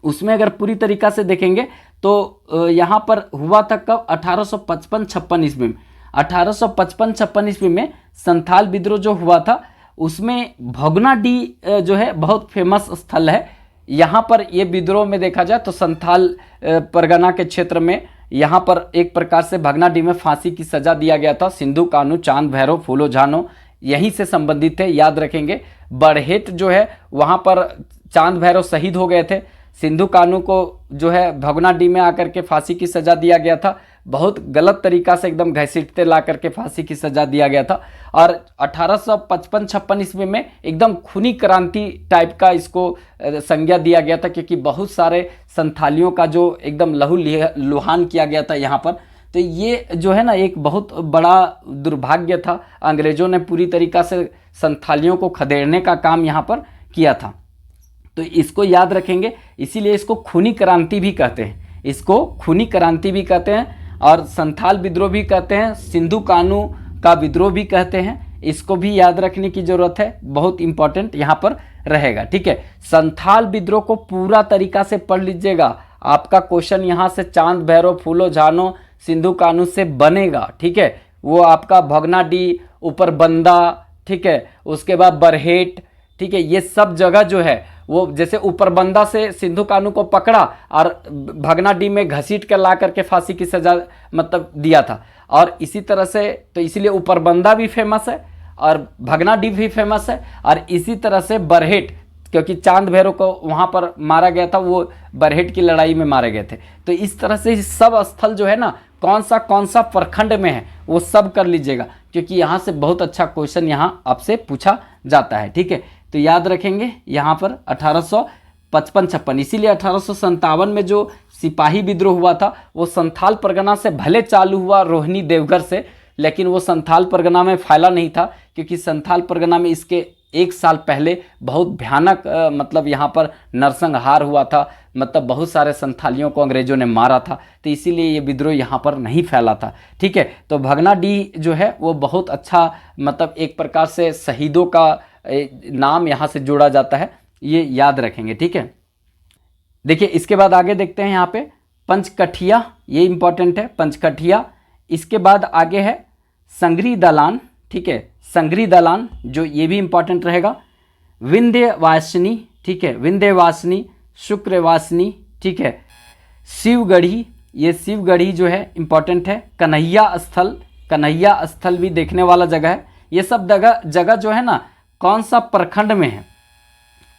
उसमें अगर पूरी तरीका से देखेंगे तो यहाँ पर हुआ था कब, 1855-56 ईस्वी में। 1855-56 ईस्वी में संथाल विद्रोह जो हुआ था, उसमें भोगनाडीह जो है बहुत फेमस स्थल है। यहाँ पर ये विद्रोह में देखा जाए तो संथाल परगना के क्षेत्र में यहाँ पर एक प्रकार से भगनाडीह में फांसी की सजा दिया गया था। सिंधु कान्हू, चांद भैरव, फूलो झानो यहीं से संबंधित थे, याद रखेंगे। बरहेट जो है वहाँ पर चांद भैरव शहीद हो गए थे। सिंधु कान्हू को जो है भगनाडीह में आकर के फांसी की सजा दिया गया था, बहुत गलत तरीका से एकदम घसीटते ला करके फांसी की सजा दिया गया था। और 1855-56 ईस्वी में एकदम खूनी क्रांति टाइप का इसको संज्ञा दिया गया था, क्योंकि बहुत सारे संथालियों का जो एकदम लहू लुहान किया गया था यहाँ पर। तो ये जो है ना एक बहुत बड़ा दुर्भाग्य था, अंग्रेजों ने पूरी तरीका से संथालियों को खदेड़ने का काम यहाँ पर किया था। तो इसको याद रखेंगे, इसीलिए इसको खूनी क्रांति भी कहते हैं, इसको खूनी क्रांति भी कहते हैं और संथाल विद्रोह भी कहते हैं, सिंधु कान्हू का विद्रोह भी कहते हैं। इसको भी याद रखने की जरूरत है, बहुत इंपॉर्टेंट यहाँ पर रहेगा। ठीक है, संथाल विद्रोह को पूरा तरीका से पढ़ लीजिएगा, आपका क्वेश्चन यहाँ से चांद भैरव, फूलो झानो, सिंधु कान्हू से बनेगा। ठीक है, वो आपका भगनाडीह, ऊपर बंदा, ठीक है, उसके बाद बरहेट, ठीक है, ये सब जगह जो है वो जैसे ऊपर बंदा से सिंधु कान्हू को पकड़ा और भगनाडीह में घसीट कर ला करके फांसी की सजा मतलब दिया था। और इसी तरह से तो इसीलिए ऊपर बंदा भी फेमस है और भगनाडीह भी फेमस है। और इसी तरह से बरहेट, क्योंकि चांद भैरव को वहाँ पर मारा गया था, वो बरहेट की लड़ाई में मारे गए थे। तो इस तरह से सब स्थल जो है ना कौन सा प्रखंड में है वो सब कर लीजिएगा, क्योंकि यहाँ से बहुत अच्छा क्वेश्चन यहाँ आपसे पूछा जाता है। ठीक है, तो याद रखेंगे यहाँ पर 1855-56, इसीलिए 1857 में जो सिपाही विद्रोह हुआ था वो संथाल परगना से भले चालू हुआ रोहिणी देवघर से, लेकिन वो संथाल परगना में फैला नहीं था, क्योंकि संथाल परगना में इसके एक साल पहले बहुत भयानक मतलब यहाँ पर नरसंहार हुआ था, मतलब बहुत सारे संथालियों को अंग्रेजों ने मारा था। तो इसीलिए ये विद्रोह यहाँ पर नहीं फैला था। ठीक है, तो भगनाडीह जो है वो बहुत अच्छा मतलब एक प्रकार से शहीदों का नाम यहाँ से जोड़ा जाता है, ये याद रखेंगे। ठीक है, देखिए इसके बाद आगे देखते हैं यहाँ पे पंचकठिया, ये इंपॉर्टेंट है पंचकठिया। इसके बाद आगे है संगरी दलान। ठीक है, संगरी दलान जो ये भी इंपॉर्टेंट रहेगा। विंध्यवासिनी, ठीक है, विंध्यवासिनी, शुक्रवासिनी, ठीक है, शिवगढ़ी, ये शिवगढ़ी जो है इंपॉर्टेंट है। कन्हैया स्थल, कन्हैया स्थल भी देखने वाला जगह है। ये सब जगह जो है ना कौन सा प्रखंड में है,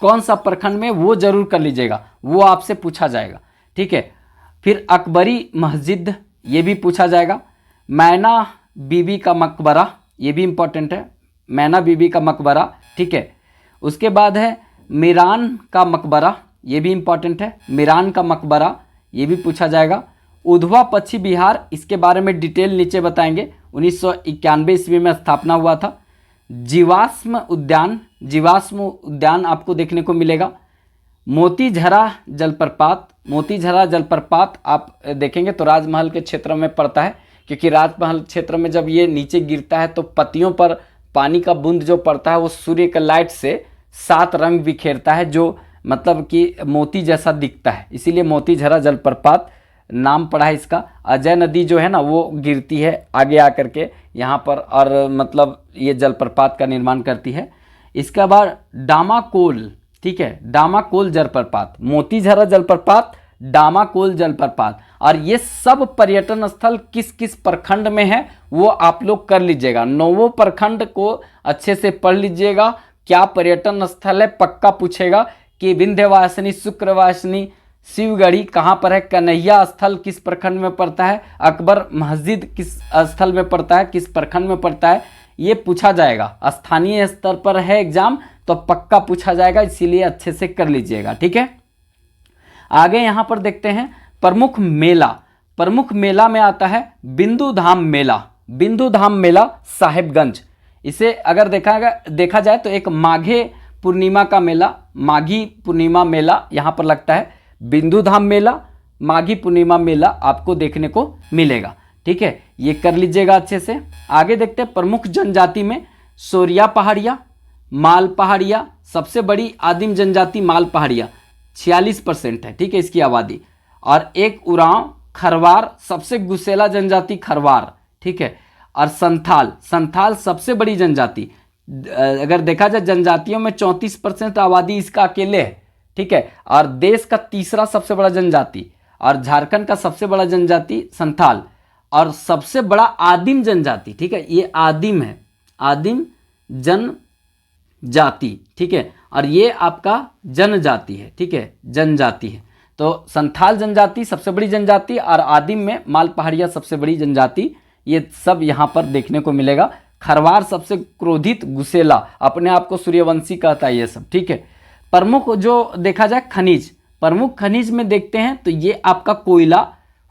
कौन सा प्रखंड में, वो जरूर कर लीजिएगा, वो आपसे पूछा जाएगा। ठीक है, फिर अकबरी मस्जिद, ये भी पूछा जाएगा। मैना बीबी का मकबरा, ये भी इंपॉर्टेंट है, मैना बीबी का मकबरा। ठीक है, उसके बाद है मीरान का मकबरा, ये भी इंपॉर्टेंट है, मीरान का मकबरा, ये भी पूछा जाएगा। उधवा पश्चिम बिहार, इसके बारे में डिटेल नीचे बताएंगे, 1991 ईस्वी में स्थापना हुआ था। जीवाश्म उद्यान, जीवाश्म उद्यान आपको देखने को मिलेगा। मोतीझरा जलप्रपात, मोतीझरा जलप्रपात आप देखेंगे तो राजमहल के क्षेत्र में पड़ता है, क्योंकि राजमहल क्षेत्र में जब ये नीचे गिरता है तो पत्तियों पर पानी का बूंद जो पड़ता है वो सूर्य के लाइट से 7 रंग बिखेरता है, जो मतलब कि मोती जैसा दिखता है, इसीलिए मोतीझरा जलप्रपात नाम पड़ा है इसका। अजय नदी जो है ना वो गिरती है आगे आकर के यहाँ पर और मतलब ये जलप्रपात का निर्माण करती है। इसके बाद डामाकोल, ठीक है, डामाकोल जलप्रपात, मोतीझरा जलप्रपात, डामाकोल जलप्रपात। और ये सब पर्यटन स्थल किस किस प्रखंड में है वो आप लोग कर लीजिएगा, 9 प्रखंड को अच्छे से पढ़ लीजिएगा। क्या पर्यटन स्थल है पक्का पूछेगा कि विंध्यवासिनी, शुक्रवासिनी, शिवगढ़ी कहाँ पर है, कन्हैया स्थल किस प्रखंड में पड़ता है, अकबर मस्जिद किस स्थल में पड़ता है, किस प्रखंड में पड़ता है, ये पूछा जाएगा। स्थानीय स्तर पर है एग्जाम तो पक्का पूछा जाएगा, इसीलिए अच्छे से कर लीजिएगा। ठीक है, आगे यहाँ पर देखते हैं प्रमुख मेला। प्रमुख मेला में आता है बिंदु धाम मेला। बिंदु धाम मेला साहेबगंज। इसे अगर देखा जाए तो एक माघे पूर्णिमा का मेला, माघी पूर्णिमा मेला यहाँ पर लगता है। बिंदु धाम मेला, माघी पूर्णिमा मेला आपको देखने को मिलेगा। ठीक है, ये कर लीजिएगा अच्छे से। आगे देखते हैं प्रमुख जनजाति में सोरिया पहाड़िया, माल पहाड़िया। सबसे बड़ी आदिम जनजाति माल पहाड़िया 46% है, ठीक है, इसकी आबादी। और एक उरांव खरवार, सबसे गुसेला जनजाति खरवार, ठीक है। और संथाल, संथाल सबसे बड़ी जनजाति। अगर देखा जाए जनजातियों में 34% आबादी इसका अकेले है, ठीक है। और देश का तीसरा सबसे बड़ा जनजाति, और झारखंड का सबसे बड़ा जनजाति संथाल, और सबसे बड़ा आदिम जनजाति, ठीक है, ये आदिम है, आदिम जनजाति, ठीक है। और ये आपका जनजाति है, ठीक है, जनजाति है। तो संथाल जनजाति सबसे बड़ी जनजाति, और आदिम में माल पहाड़िया सबसे बड़ी जनजाति, ये सब यहाँ पर देखने को मिलेगा। खरवार सबसे क्रोधित गुसेला, अपने आप को सूर्यवंशी कहता है ये सब, ठीक है। प्रमुख जो देखा जाए खनिज, प्रमुख खनिज में देखते हैं तो ये आपका कोयला,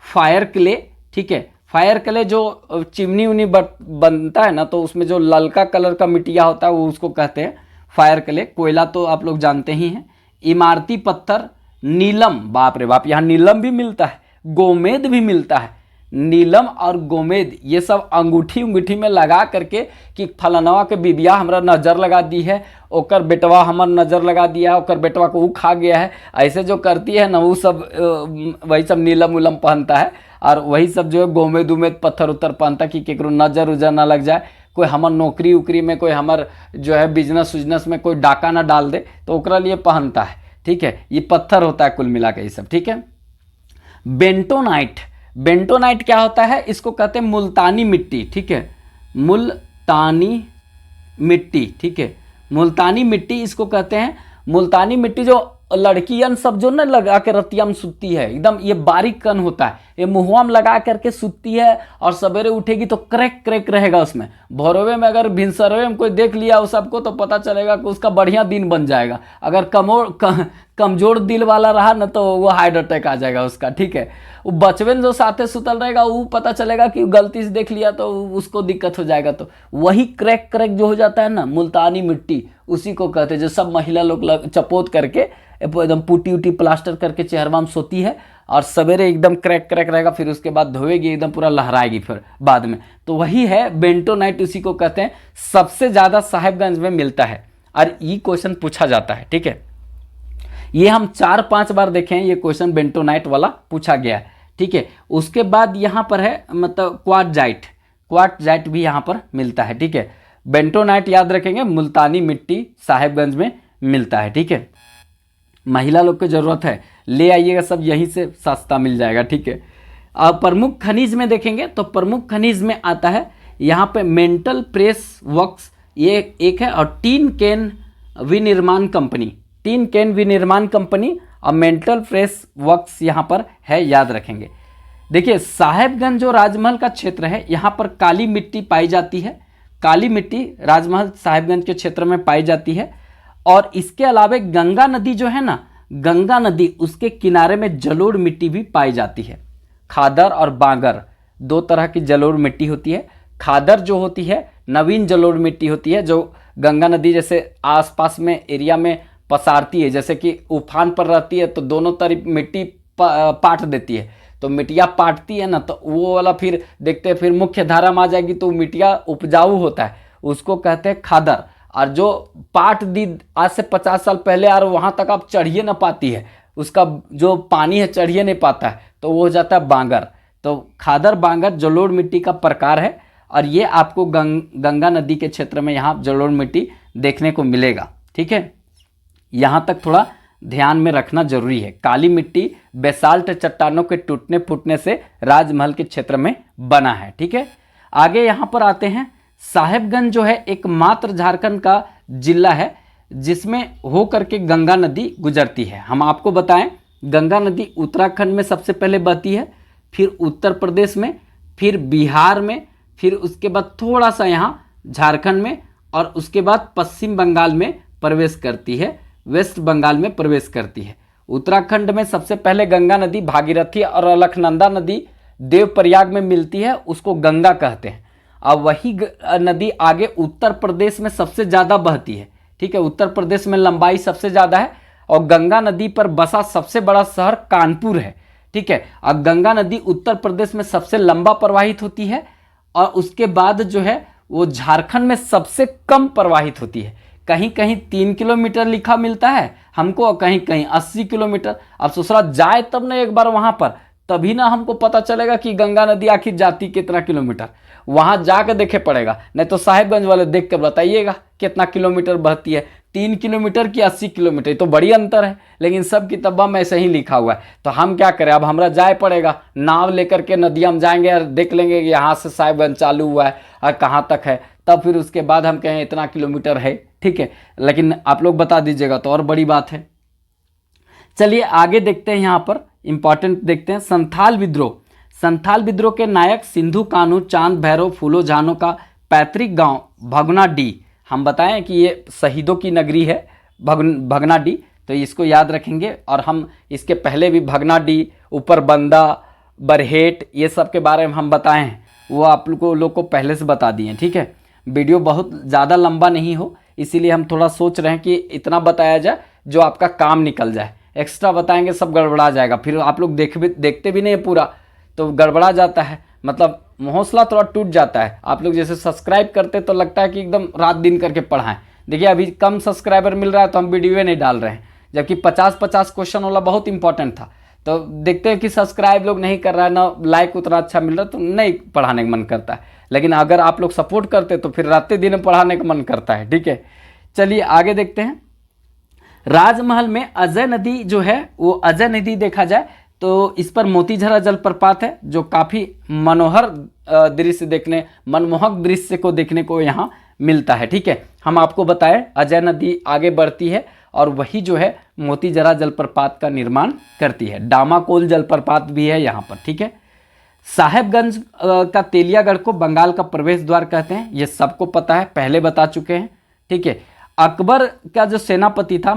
फायर क्ले, ठीक है। फायर क्ले जो चिमनी उमनी बनता है ना, तो उसमें जो ललका कलर का मिट्टिया होता है वो उसको कहते हैं फायर क्ले। कोयला तो आप लोग जानते ही हैं। इमारती पत्थर, नीलम, बाप रे बाप, यहाँ नीलम भी मिलता है, गोमेद भी मिलता है। नीलम और गोमेद ये सब अंगूठी में लगा करके कि फलनवा के बिबिया हमरा नज़र लगा दी है, ओकर बेटवा हमर नज़र लगा दिया है, ओकर बेटवा को वो खा गया है, ऐसे जो करती है ना वो सब वही सब नीलम उलम पहनता है। और वही सब जो है गोमेद उमेद पत्थर उत्तर पहनता कि केकरो नज़र उजर ना लग जाए, कोई हमर नौकरी उकरी में, कोई हमर जो है बिजनेस उजनेस में कोई डाका ना डाल दे, तो ओकरा लिए पहनता है, ठीक है। ये पत्थर होता है कुल मिला के ये सब, ठीक है। बेंटोनाइट, बेंटोनाइट क्या होता है, इसको कहते हैं मुल्तानी मिट्टी, ठीक है, मुल्तानी मिट्टी, ठीक है। मुल्तानी मिट्टी इसको कहते हैं। मुल्तानी मिट्टी जो लड़कियन सब जो न लगा के रतिया में सुतती है, एकदम ये बारीक कन होता है, ये मुँहवा में लगा करके सुतती है, और सवेरे उठेगी तो क्रैक क्रैक रहेगा उसमें। भोरवे में अगर भिनसरवे में कोई देख लिया उस सबको तो पता चलेगा कि उसका बढ़िया दिन बन जाएगा। अगर कमजोर दिल वाला रहा ना तो वो हार्ट अटैक आ जाएगा उसका, ठीक है। वो बचपन जो साथे सुतल रहेगा वो पता चलेगा कि गलती से देख लिया तो उसको दिक्कत हो जाएगा। तो वही क्रैक क्रैक जो हो जाता है ना, मुल्तानी मिट्टी, उसी को कहते हैं। जो सब महिला लोग चपोत करके एकदम पुटी उटी प्लास्टर करके चेहरवा में सोती है, और सवेरे एकदम क्रैक क्रैक रहेगा, फिर उसके बाद धोएगी, एकदम पूरा लहराएगी फिर बाद में। तो वही है बेंटोनाइट, उसी को कहते हैं। सबसे ज़्यादा साहेबगंज में मिलता है, और ये क्वेश्चन पूछा जाता है, ठीक है। ये हम 4-5 बार देखे हैं, ये क्वेश्चन बेंटोनाइट वाला पूछा गया है, ठीक है। उसके बाद यहाँ पर है मतलब क्वार्टजाइट, क्वार्टजाइट भी यहाँ पर मिलता है, ठीक है। बेंटोनाइट याद रखेंगे, मुल्तानी मिट्टी साहेबगंज में मिलता है, ठीक है। महिला लोग को जरूरत है, ले आइएगा, सब यहीं से सस्ता मिल जाएगा, ठीक है। अब प्रमुख खनिज में देखेंगे तो प्रमुख खनिज में आता है यहाँ पे मेंटल प्रेस वर्क्स, ये एक है। और टीन कैन विनिर्माण कंपनी, टीन कैन विनिर्माण कंपनी और मेंटल प्रेस वर्क्स यहाँ पर है, याद रखेंगे। देखिए साहेबगंज जो राजमहल का क्षेत्र है, यहाँ पर काली मिट्टी पाई जाती है। काली मिट्टी राजमहल साहेबगंज के क्षेत्र में पाई जाती है। और इसके अलावा गंगा नदी जो है ना, गंगा नदी, उसके किनारे में जलोढ़ मिट्टी भी पाई जाती है। खादर और बांगर दो तरह की जलोढ़ मिट्टी होती है। खादर जो होती है नवीन जलोढ़ मिट्टी होती है, जो गंगा नदी जैसे आसपास में एरिया में पसारती है, जैसे कि उफान पर रहती है तो दोनों तरफ मिट्टी पाट देती है, तो मिट्टिया पाटती है ना, तो वो वाला फिर देखते हैं, फिर मुख्य धारा में आ जाएगी तो मिट्टिया उपजाऊ होता है, उसको कहते हैं खादर। और जो पाट दी आज से 50 साल पहले, और वहाँ तक आप चढ़िए ना पाती है, उसका जो पानी है चढ़िए नहीं पाता है, तो वो हो जाता है बांगर। तो खादर बांगर जलोढ़ मिट्टी का प्रकार है, और ये आपको गंगा नदी के क्षेत्र में यहाँ जलोढ़ मिट्टी देखने को मिलेगा, ठीक है। यहाँ तक थोड़ा ध्यान में रखना जरूरी है। काली मिट्टी बेसाल्ट चट्टानों के टूटने फूटने से राजमहल के क्षेत्र में बना है, ठीक है। आगे यहाँ पर आते हैं, साहेबगंज जो है एकमात्र झारखंड का जिला है जिसमें हो करके गंगा नदी गुजरती है। हम आपको बताएं, गंगा नदी उत्तराखंड में सबसे पहले बहती है, फिर उत्तर प्रदेश में, फिर बिहार में, फिर उसके बाद थोड़ा सा यहाँ झारखंड में, और उसके बाद पश्चिम बंगाल में प्रवेश करती है, वेस्ट बंगाल में प्रवेश करती है। उत्तराखंड में सबसे पहले गंगा नदी भागीरथी और अलकनंदा नदी देवप्रयाग में मिलती है, उसको गंगा कहते हैं। अब वही नदी आगे उत्तर प्रदेश में सबसे ज़्यादा बहती है, ठीक है। उत्तर प्रदेश में लंबाई सबसे ज़्यादा है और गंगा नदी पर बसा सबसे बड़ा शहर कानपुर है, ठीक है। अब गंगा नदी उत्तर प्रदेश में सबसे लंबा प्रवाहित होती है और उसके बाद जो है वो झारखंड में सबसे कम प्रवाहित होती है। कहीं कहीं 3 किलोमीटर लिखा मिलता है हमको और कहीं कहीं 80 किलोमीटर। अब ससुरा जाए तब ना एक बार वहाँ पर, तभी ना हमको पता चलेगा कि गंगा नदी आखिर जाती कितना किलोमीटर, वहाँ जाकर देखे पड़ेगा। नहीं तो साहिबगंज वाले देख कर बताइएगा कितना किलोमीटर बहती है, 3 किलोमीटर की 80 किलोमीटर, तो बड़ी अंतर है। लेकिन सब किताबा में ऐसे ही लिखा हुआ है, तो हम क्या करें, अब हमरा जाए पड़ेगा, नाव लेकर के नदिया में जाएंगे और देख लेंगे कि यहाँ से साहिबगंज चालू हुआ है और कहाँ तक है, तब फिर उसके बाद हम कहें इतना किलोमीटर है, ठीक है। लेकिन आप लोग बता दीजिएगा तो और बड़ी बात है। चलिए आगे देखते हैं, यहाँ पर इंपॉर्टेंट देखते हैं संथाल विद्रोह। संथाल विद्रोह के नायक सिंधु कान्हू चांद भैरव फूलो झानो का पैतृक गांव भगनाडीह, हम बताएं कि ये शहीदों की नगरी है भगनाडीह, तो इसको याद रखेंगे। और हम इसके पहले भी भगनाडीह, ऊपर बंदा, बरहेट, ये सब के बारे में हम बताए हैं, वो आप लोग को पहले से बता दिए, ठीक है। वीडियो बहुत ज़्यादा लंबा नहीं हो, इसीलिए हम थोड़ा सोच रहे हैं कि इतना बताया जाए जो आपका काम निकल जाए। एक्स्ट्रा बताएंगे सब गड़बड़ा जाएगा, फिर आप लोग देखते भी नहीं है पूरा, तो गड़बड़ा जाता है, मतलब हौसला थोड़ा टूट जाता है। आप लोग जैसे सब्सक्राइब करते तो लगता है कि एकदम रात दिन करके पढ़ाएं। देखिए अभी कम सब्सक्राइबर मिल रहा है तो हम वीडियो नहीं डाल रहे हैं, जबकि 50-50 क्वेश्चन वाला बहुत इंपॉर्टेंट था। तो देखते हैं कि सब्सक्राइब लोग नहीं कर रहा है, ना लाइक उतना अच्छा मिल रहा है, तो नहीं पढ़ाने का मन करता है। लेकिन अगर आप लोग सपोर्ट करते तो फिर रात दिन पढ़ाने का मन करता है, ठीक है। चलिए आगे देखते हैं। राजमहल में अजय नदी जो है वो अजय नदी देखा जाए तो इस पर मोतीझरा जलप्रपात है, जो काफ़ी मनोहर दृश्य देखने, मनमोहक दृश्य को देखने को यहाँ मिलता है, ठीक है। हम आपको बताएं अजय नदी आगे बढ़ती है और वही जो है मोतीझरा जलप्रपात का निर्माण करती है। डामाकोल जलप्रपात भी है यहाँ पर, ठीक है। साहेबगंज का तेलियागढ़ को बंगाल का प्रवेश द्वार कहते हैं, ये सबको पता है, पहले बता चुके हैं, ठीक है। अकबर का जो सेनापति था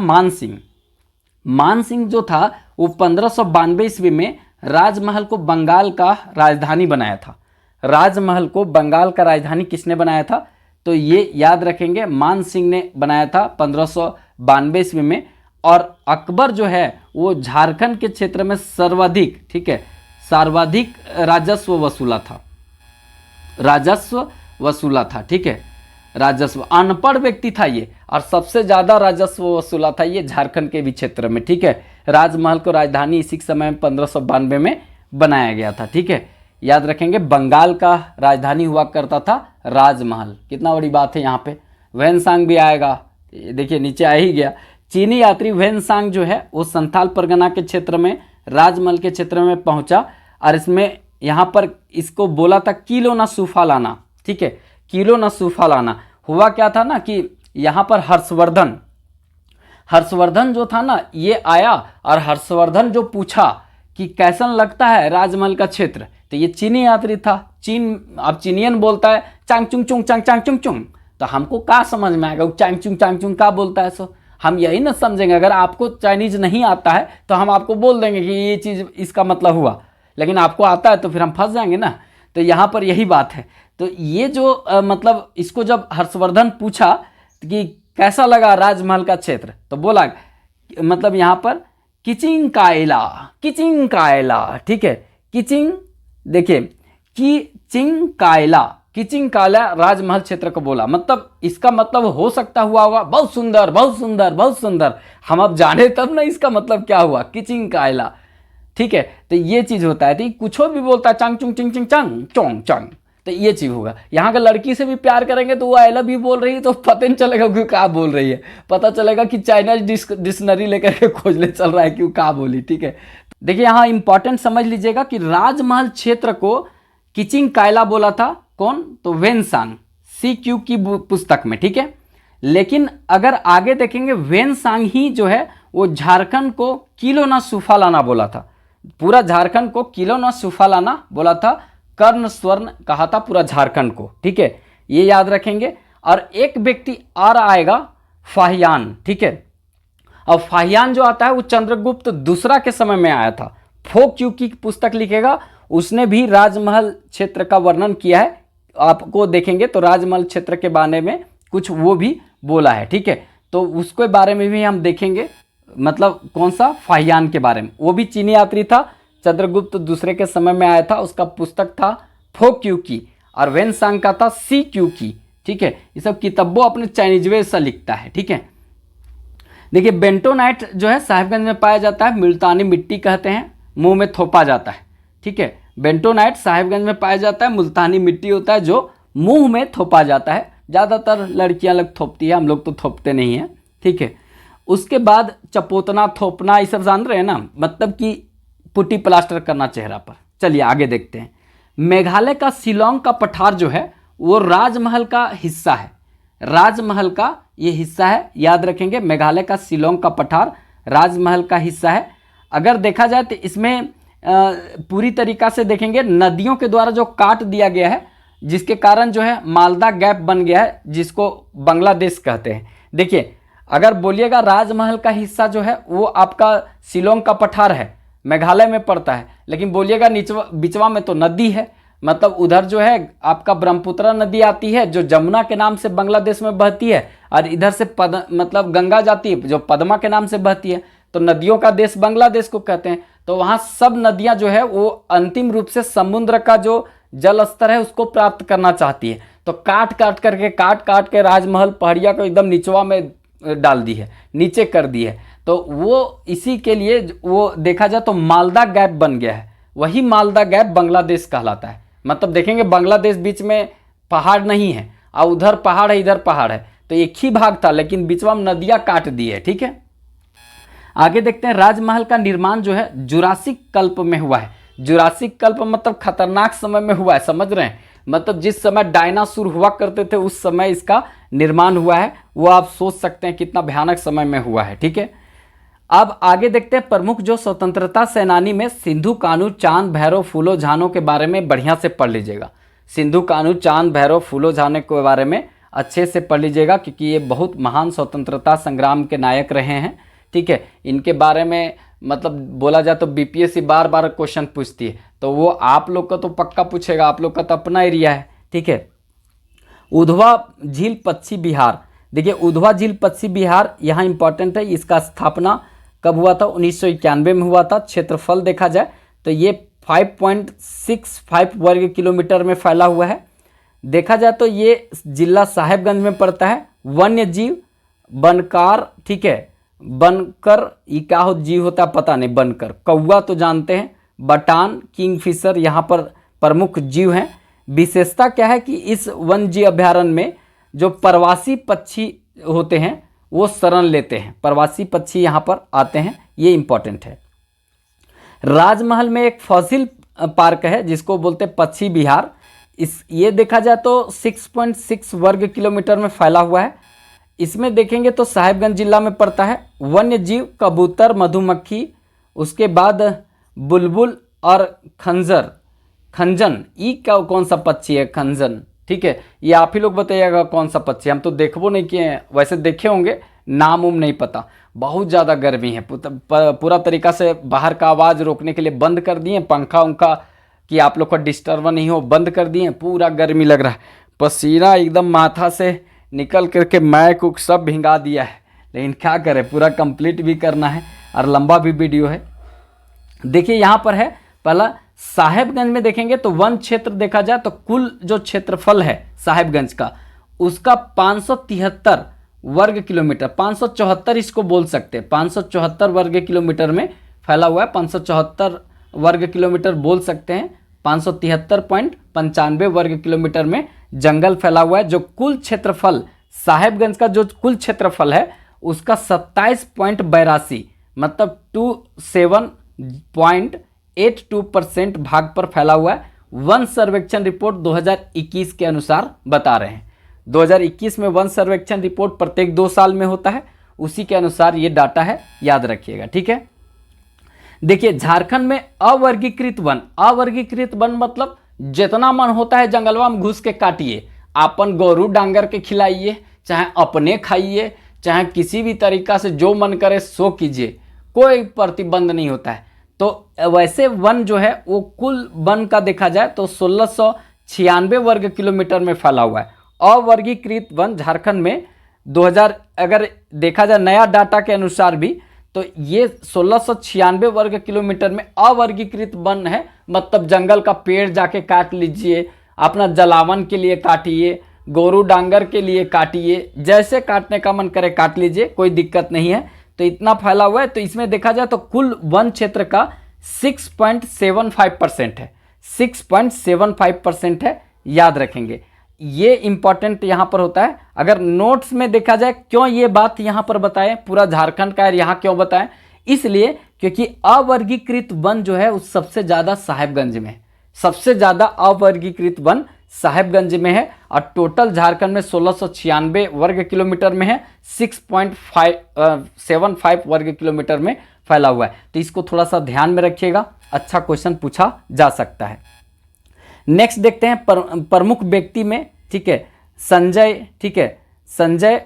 मान सिंह जो था वो 1592 ईस्वी में राजमहल को बंगाल का राजधानी बनाया था। राजमहल को बंगाल का राजधानी किसने बनाया था, तो ये याद रखेंगे, मान सिंह ने बनाया था 1592 ईस्वी में। और अकबर जो है वो झारखंड के क्षेत्र में सर्वाधिक, ठीक है, सर्वाधिक राजस्व वसूला था, ठीक है। राजस्व, अनपढ़ व्यक्ति था ये, और सबसे ज़्यादा राजस्व वसूला था ये झारखंड के भी क्षेत्र में, ठीक है। राजमहल को राजधानी इसी समय में 1592 में बनाया गया था, ठीक है। याद रखेंगे बंगाल का राजधानी हुआ करता था राजमहल, कितना बड़ी बात है। यहाँ पे वैनसांग भी आएगा, देखिए नीचे आ ही गया। चीनी यात्री वैनसांग जो है वो संथाल परगना के क्षेत्र में राजमहल के क्षेत्र में पहुंचा और इसमें यहाँ पर इसको बोला था किलो ना सूफा लाना, ठीक है, किलो ना सूफा लाना। हुआ क्या था ना कि यहाँ पर हर्षवर्धन जो था ना ये आया और हर्षवर्धन जो पूछा कि कैसन लगता है राजमहल का क्षेत्र, तो ये चीनी यात्री था। अब चीनियन बोलता है चांग चुंग चुंग चांग चांग चुंग चुंग, तो हमको क्या समझ में आएगा वो चांग चुंग क्या बोलता है। सो हम यही ना समझेंगे, अगर आपको चाइनीज नहीं आता है तो हम आपको बोल देंगे कि ये चीज़ इसका मतलब हुआ, लेकिन आपको आता है तो फिर हम फंस जाएंगे ना। तो यहाँ पर यही बात है। तो ये जो मतलब इसको जब हर्षवर्धन पूछा कि कैसा लगा राजमहल का क्षेत्र, तो बोला मतलब यहाँ पर किचिंग कायला, ठीक है। किचिंग, देखिए किचिंग कायला राजमहल क्षेत्र को बोला, मतलब इसका मतलब हो सकता हुआ होगा बहुत सुंदर बहुत सुंदर बहुत सुंदर। हम अब जाने तब ना इसका मतलब क्या हुआ, किचिंग कायला, ठीक है। तो ये चीज होता है, तो कुछ भी बोलता है चांग चुंग चिंग चिंग चांग चोंग चांग, तो ये चीज होगा। यहाँ का लड़की से भी प्यार करेंगे तो वो आई लव यू बोल रही है तो पता नहीं चलेगा कि क्या बोल रही है, पता चलेगा कि चाइनीज डिक्शनरी लेकर के खोजने चल रहा है कि क्या बोली, ठीक है। देखिए यहाँ इंपॉर्टेंट समझ लीजिएगा कि राजमहल क्षेत्र को किचिंग कायला बोला था कौन, तो वेनसांग, CQ की पुस्तक में, ठीक है। लेकिन अगर आगे देखेंगे वेनसांग ही जो है वो झारखंड को किलो ना सूफा लाना बोला था, पूरा झारखंड को किलो ना सूफा लाना बोला था, कर्ण स्वर्ण कहा था पूरा झारखंड को, ठीक है, ये याद रखेंगे। और एक व्यक्ति और आएगा फाहियान, ठीक है। और फाहियान जो आता है वो चंद्रगुप्त दूसरा के समय में आया था। फोक यू की पुस्तक लिखेगा, उसने भी राजमहल क्षेत्र का वर्णन किया है। आपको देखेंगे तो राजमहल क्षेत्र के बारे में कुछ वो भी बोला है, ठीक है। तो उसके बारे में भी हम देखेंगे, मतलब कौन सा, फाहियान के बारे में। वो भी चीनी यात्री था, चंद्रगुप्त दूसरे के समय में आया था, उसका पुस्तक था फोक यू की, और वेन सांग का था सी क्यू की, ठीक है। ये सब किताबों अपने चाइनीजवे से लिखता है, ठीक है। देखिए बेंटोनाइट जो है साहिबगंज में पाया जाता है, मुल्तानी मिट्टी कहते हैं, मुंह में थोपा जाता है, ठीक है। बेंटोनाइट साहिबगंज में पाया जाता है, मुल्तानी मिट्टी होता है जो मुंह में थोपा जाता है। ज़्यादातर लड़कियां लोग थोपती है, हम लोग तो थोपते नहीं हैं, ठीक है। उसके बाद चपोतना, थोपना, ये सब जान रहे हैं ना, मतलब कि पुट्टी प्लास्टर करना चेहरा पर। चलिए आगे देखते हैं। मेघालय का शिलोंग का पठार जो है वो राजमहल का हिस्सा है, राजमहल का ये हिस्सा है, याद रखेंगे। मेघालय का शिलोंग का पठार राजमहल का हिस्सा है। अगर देखा जाए तो इसमें पूरी तरीक़ा से देखेंगे नदियों के द्वारा जो काट दिया गया है, जिसके कारण जो है मालदा गैप बन गया है, जिसको बांग्लादेश कहते हैं। देखिए अगर बोलिएगा राजमहल का हिस्सा जो है वो आपका शिलोंग का पठार है, मेघालय में पड़ता है, लेकिन बोलिएगा निचवा बिचवा में तो नदी है, मतलब उधर जो है आपका ब्रह्मपुत्र नदी आती है जो जमुना के नाम से बांग्लादेश में बहती है, और इधर से मतलब गंगा जाती है जो पद्मा के नाम से बहती है। तो नदियों का देश बांग्लादेश को कहते हैं। तो वहाँ सब नदियाँ जो है वो अंतिम रूप से समुद्र का जो जल स्तर है उसको प्राप्त करना चाहती है। तो काट काट के राजमहल पहाड़िया को एकदम निचवा में डाल दी है, नीचे कर दी है। तो वो इसी के लिए वो देखा जाए तो मालदा गैप बन गया है, वही मालदा गैप बांग्लादेश कहलाता है। मतलब देखेंगे बांग्लादेश बीच में पहाड़ नहीं है, और उधर पहाड़ है इधर पहाड़ है, तो एक ही भाग था, लेकिन बीचवा में नदियाँ काट दी है, ठीक है। आगे देखते हैं। राजमहल का निर्माण जो है जुरासिक कल्प में हुआ है। जुरासिक कल्प मतलब खतरनाक समय में हुआ है, समझ रहे हैं, मतलब जिस समय डायनासोर हुआ करते थे उस समय इसका निर्माण हुआ है। वो आप सोच सकते हैं कितना भयानक समय में हुआ है, ठीक है। अब आगे देखते हैं प्रमुख जो स्वतंत्रता सेनानी में सिंधु कान्हू, चांद भैरव, फूलो झानो के बारे में बढ़िया से पढ़ लीजिएगा। सिंधु कान्हू, चांद भैरव, फूलो झानो के बारे में अच्छे से पढ़ लीजिएगा, क्योंकि ये बहुत महान स्वतंत्रता संग्राम के नायक रहे हैं, ठीक है। इनके बारे में मतलब बोला जाए तो बीपीएससी बार बार क्वेश्चन पूछती है, तो वो आप लोग का तो पक्का पूछेगा, आप लोग का तो अपना एरिया है, ठीक है। उधवा झील पश्चिम बिहार, देखिए उधवा झील पश्चिम बिहार यहाँ इंपॉर्टेंट है। इसका स्थापना कब हुआ था? 1991 में हुआ था। क्षेत्रफल देखा जाए तो ये 5.65 वर्ग किलोमीटर में फैला हुआ है। देखा जाए तो ये जिला साहेबगंज में पड़ता है। वन्य जीव बनकार, ठीक है, बनकर, ये क्या हो जीव होता है पता नहीं, बनकर, कौवा तो जानते हैं, बटान, किंगफिशर यहाँ पर प्रमुख जीव हैं। विशेषता क्या है कि इस वन्य जीव अभ्यारण्य में जो प्रवासी पक्षी होते हैं वो शरण लेते हैं, प्रवासी पक्षी यहाँ पर आते हैं, ये इंपॉर्टेंट है। राजमहल में एक फॉसिल पार्क है जिसको बोलते हैं पक्षी विहार। ये देखा जाए तो 6.6 वर्ग किलोमीटर में फैला हुआ है। इसमें देखेंगे तो साहिबगंज जिला में पड़ता है। वन्य जीव कबूतर, मधुमक्खी, उसके बाद बुलबुल और खंजन, ये क्या कौन सा पक्षी है? खंजन, ठीक है, ये आप ही लोग बताइएगा कौन सा पक्षी। हम तो देखबो नहीं किए हैं, वैसे देखे होंगे, नाम उम नहीं पता। बहुत ज़्यादा गर्मी है, पूरा तरीका से बाहर का आवाज़ रोकने के लिए बंद कर दिए, पंखा उंखा कि आप लोग का डिस्टर्ब नहीं हो बंद कर दिए। पूरा गर्मी लग रहा है, पसीना एकदम माथा से निकल करके मैक उक सब भिंगा दिया है, लेकिन क्या करें, पूरा कंप्लीट भी करना है और लंबा भी वीडियो है। देखिए यहाँ पर है पहला साहेबगंज में देखेंगे तो वन क्षेत्र देखा जाए तो कुल जो क्षेत्रफल है साहेबगंज का उसका 573 वर्ग किलोमीटर, 574 इसको बोल सकते हैं, 574 वर्ग किलोमीटर में फैला हुआ है। 574 वर्ग किलोमीटर बोल सकते हैं। 573.95 वर्ग किलोमीटर में जंगल फैला हुआ है। जो कुल क्षेत्रफल साहेबगंज का जो कुल क्षेत्रफल है उसका 27.82 मतलब 27.82% भाग पर फैला हुआ है। वन सर्वेक्षण रिपोर्ट 2021 के अनुसार बता रहे हैं। 2021 में वन सर्वेक्षण रिपोर्ट प्रत्येक 2 साल में होता है, उसी के अनुसार ये डाटा है, याद रखिएगा, ठीक है। देखिए झारखंड में अवर्गीकृत वन, अवर्गीकृत वन मतलब जितना मन होता है जंगलवा में घुस के काटिए, अपन गोरू डांगर के खिलाइए, चाहे अपने खाइए, चाहे किसी भी तरीका से जो मन करे सो कीजिए, कोई प्रतिबंध नहीं होता है। तो वैसे वन जो है वो कुल वन का देखा जाए तो 1696 वर्ग किलोमीटर में फैला हुआ है। अवर्गीकृत वन झारखंड में 2000 अगर देखा जाए नया डाटा के अनुसार भी, तो ये 1696 वर्ग किलोमीटर में अवर्गीकृत वन है। मतलब जंगल का पेड़ जाके काट लीजिए, अपना जलावन के लिए काटिए, गोरू डांगर के लिए काटिए, जैसे काटने का मन करे काट लीजिए, कोई दिक्कत नहीं है। तो इतना फैला हुआ है। तो इसमें देखा जाए तो कुल वन क्षेत्र का 6.75% है, 6.75% है, याद रखेंगे। ये इंपॉर्टेंट यहाँ पर होता है। अगर नोट्स में देखा जाए क्यों ये बात यहाँ पर बताएं, पूरा झारखंड का है यहाँ क्यों बताएं, इसलिए क्योंकि अवर्गीकृत वन जो है उस सबसे ज़्यादा साहेबगंज में, सबसे ज़्यादा अवर्गीकृत वन साहेबगंज में है। और टोटल झारखंड में 1696 वर्ग किलोमीटर में है, 6.75 वर्ग किलोमीटर में फैला हुआ है। तो इसको थोड़ा सा ध्यान में रखिएगा, अच्छा क्वेश्चन पूछा जा सकता है। नेक्स्ट देखते हैं प्रमुख व्यक्ति में, ठीक है, संजय, ठीक है, संजय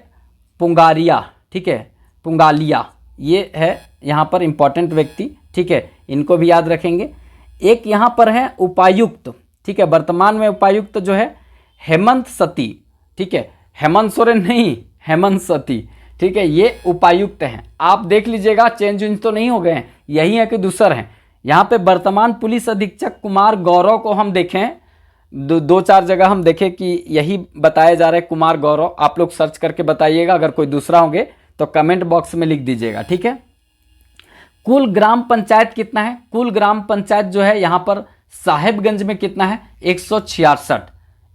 पुंगारिया, ठीक है, पुंगालिया, ये है यहाँ पर इंपॉर्टेंट व्यक्ति, ठीक है, इनको भी याद रखेंगे। एक यहाँ पर है उपायुक्त, ठीक है, वर्तमान में उपायुक्त जो है हेमंत सती, ठीक है, हेमंत सोरेन नहीं, हेमंत सती, ठीक है, ये उपायुक्त हैं। आप देख लीजिएगा चेंज वेंज तो नहीं हो गए हैं, यही है कि दूसर हैं। यहाँ पे वर्तमान पुलिस अधीक्षक कुमार गौरव को हम देखें, दो चार जगह हम देखें कि यही बताया जा रहा है कुमार गौरव। आप लोग सर्च करके बताइएगा, अगर कोई दूसरा होंगे तो कमेंट बॉक्स में लिख दीजिएगा, ठीक है। कुल ग्राम पंचायत कितना है? कुल ग्राम पंचायत जो है यहाँ पर साहेबगंज में कितना है?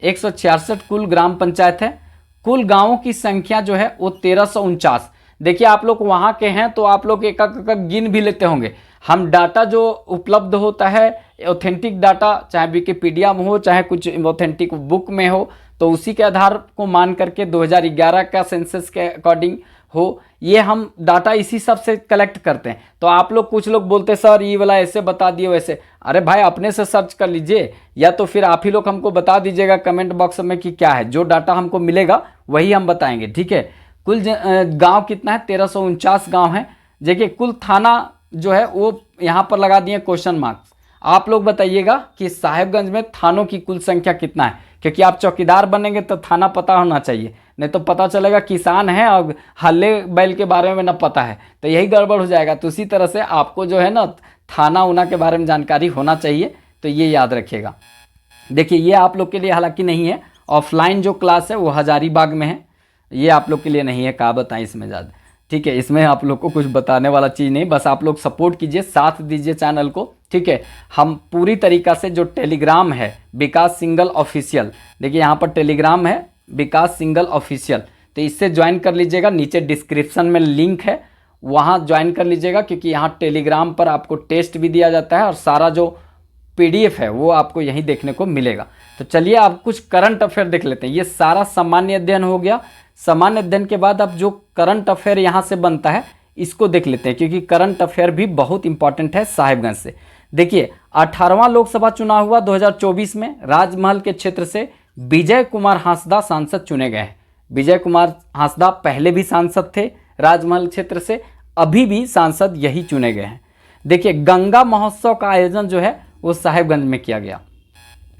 166 कुल ग्राम पंचायत है। कुल गांवों की संख्या जो है वो 1349। देखिए आप लोग वहाँ के हैं तो आप लोग एक एक गिन भी लेते होंगे। हम डाटा जो उपलब्ध होता है ऑथेंटिक डाटा, चाहे विकिपीडिया में हो चाहे कुछ ऑथेंटिक बुक में हो, तो उसी के आधार को मान करके 2011 का सेंसस के अकॉर्डिंग हो, ये हम डाटा इसी सब से कलेक्ट करते हैं। तो आप लोग कुछ लोग बोलते सर ये वाला ऐसे बता दिए वैसे, अरे भाई अपने से सर्च कर लीजिए, या तो फिर आप ही लोग हमको बता दीजिएगा कमेंट बॉक्स में कि क्या है। जो डाटा हमको मिलेगा वही हम बताएंगे, ठीक है। कुल गांव कितना है? 1349 गांव है। देखिए कुल थाना जो है वो यहाँ पर लगा दिए क्वेश्चन मार्क्स। आप लोग बताइएगा कि साहेबगंज में थानों की कुल संख्या कितना है, क्योंकि आप चौकीदार बनेंगे तो थाना पता होना चाहिए, नहीं तो पता चलेगा किसान है और हल्ले बैल के बारे में ना पता है, तो यही गड़बड़ हो जाएगा। तो उसी तरह से आपको जो है ना थाना उना के बारे में जानकारी होना चाहिए, तो ये याद रखिएगा। देखिए ये आप लोग के लिए हालांकि नहीं है, ऑफलाइन जो क्लास है वो हजारीबाग में है, ये आप लोग के लिए नहीं है, कहा बताएं इसमें ज़्यादा, ठीक है। इसमें आप लोग को कुछ बताने वाला चीज़ नहीं, बस आप लोग सपोर्ट कीजिए, साथ दीजिए चैनल को, ठीक है। हम पूरी तरीक़ा से जो टेलीग्राम है विकास सिंगल ऑफिशियल, देखिए यहाँ पर टेलीग्राम है विकास सिंगल ऑफिशियल, तो इससे ज्वाइन कर लीजिएगा। नीचे डिस्क्रिप्शन में लिंक है, वहाँ ज्वाइन कर लीजिएगा, क्योंकि यहाँ टेलीग्राम पर आपको टेस्ट भी दिया जाता है और सारा जो PDF है वो आपको यहीं देखने को मिलेगा। तो चलिए आप कुछ करंट अफेयर देख लेते हैं। ये सारा सामान्य अध्ययन हो गया। सामान्य अध्ययन के बाद अब जो करंट अफेयर यहाँ से बनता है इसको देख लेते हैं, क्योंकि करंट अफेयर भी बहुत इंपॉर्टेंट है साहिबगंज से। देखिए 18वां लोकसभा चुनाव हुआ 2024 में। राजमहल के क्षेत्र से विजय कुमार हांसदा सांसद चुने गए हैं। विजय कुमार हांसदा पहले भी सांसद थे राजमहल क्षेत्र से, अभी भी सांसद यही चुने गए हैं। देखिए गंगा महोत्सव का आयोजन जो है वो साहिबगंज में किया गया।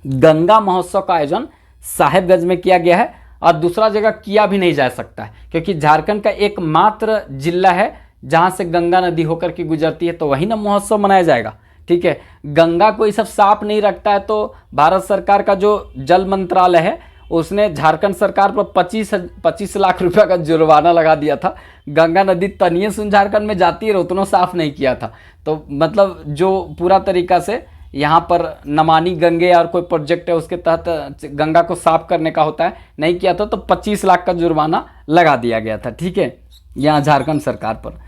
गंगा महोत्सव का आयोजन साहिबगंज में किया गया है और दूसरा जगह किया भी नहीं जा सकता है, क्योंकि झारखंड का एकमात्र जिला है जहां से गंगा नदी होकर के गुजरती है, तो वही ना महोत्सव मनाया जाएगा, ठीक है। गंगा को ये सब साफ नहीं रखता है, तो भारत सरकार का जो जल मंत्रालय है उसने झारखंड सरकार पर 25 लाख रुपया का जुर्माना लगा दिया था। गंगा नदी तनिए सुन झारखंड में जाती है, उतना साफ नहीं किया था। तो मतलब जो पूरा तरीका से यहाँ पर नमानी गंगे और कोई प्रोजेक्ट है उसके तहत गंगा को साफ करने का होता है, नहीं किया था, तो 25 लाख का जुर्माना लगा दिया गया था, ठीक है, यहाँ झारखंड सरकार पर।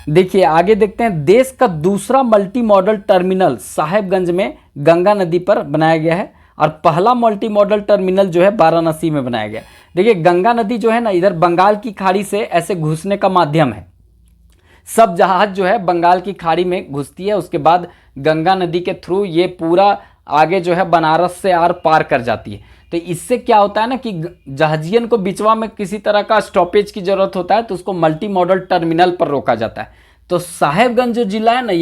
देखिए आगे देखते हैं। देश का दूसरा मल्टी मॉडल टर्मिनल साहेबगंज में गंगा नदी पर बनाया गया है और पहला मल्टी मॉडल टर्मिनल जो है वाराणसी में बनाया गया। देखिए गंगा नदी जो है ना इधर बंगाल की खाड़ी से ऐसे घुसने का माध्यम है। सब जहाज जो है बंगाल की खाड़ी में घुसती है, उसके बाद गंगा नदी के थ्रू ये पूरा आगे जो है बनारस से आर पार कर जाती है। तो इससे क्या होता है ना कि जहाजियन को बिचवा में किसी तरह का स्टॉपेज की जरूरत होता है तो उसको मल्टी मॉडल टर्मिनल पर रोका जाता है। तो साहेबगंज जो जिला है ना,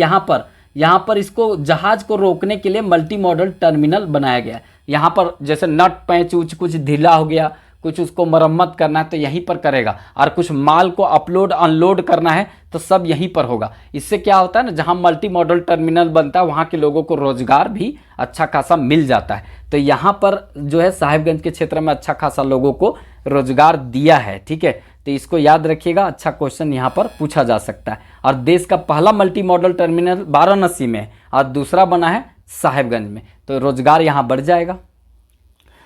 यहाँ पर इसको जहाज को रोकने के लिए मल्टी मॉडल टर्मिनल बनाया गया है। यहाँ पर जैसे नट पैंच कुछ ढीला हो गया, कुछ उसको मरम्मत करना है तो यहीं पर करेगा, और कुछ माल को अपलोड अनलोड करना है तो सब यहीं पर होगा। इससे क्या होता है ना, जहाँ मल्टी मॉडल टर्मिनल बनता है वहाँ के लोगों को रोजगार भी अच्छा खासा मिल जाता है। तो यहाँ पर जो है साहेबगंज के क्षेत्र में अच्छा खासा लोगों को रोजगार दिया है। ठीक है, तो इसको याद रखिएगा, अच्छा क्वेश्चन यहाँ पर पूछा जा सकता है। और देश का पहला मल्टी मॉडल टर्मिनल वाराणसी में और दूसरा बना है साहेबगंज में, तो रोजगार यहाँ बढ़ जाएगा।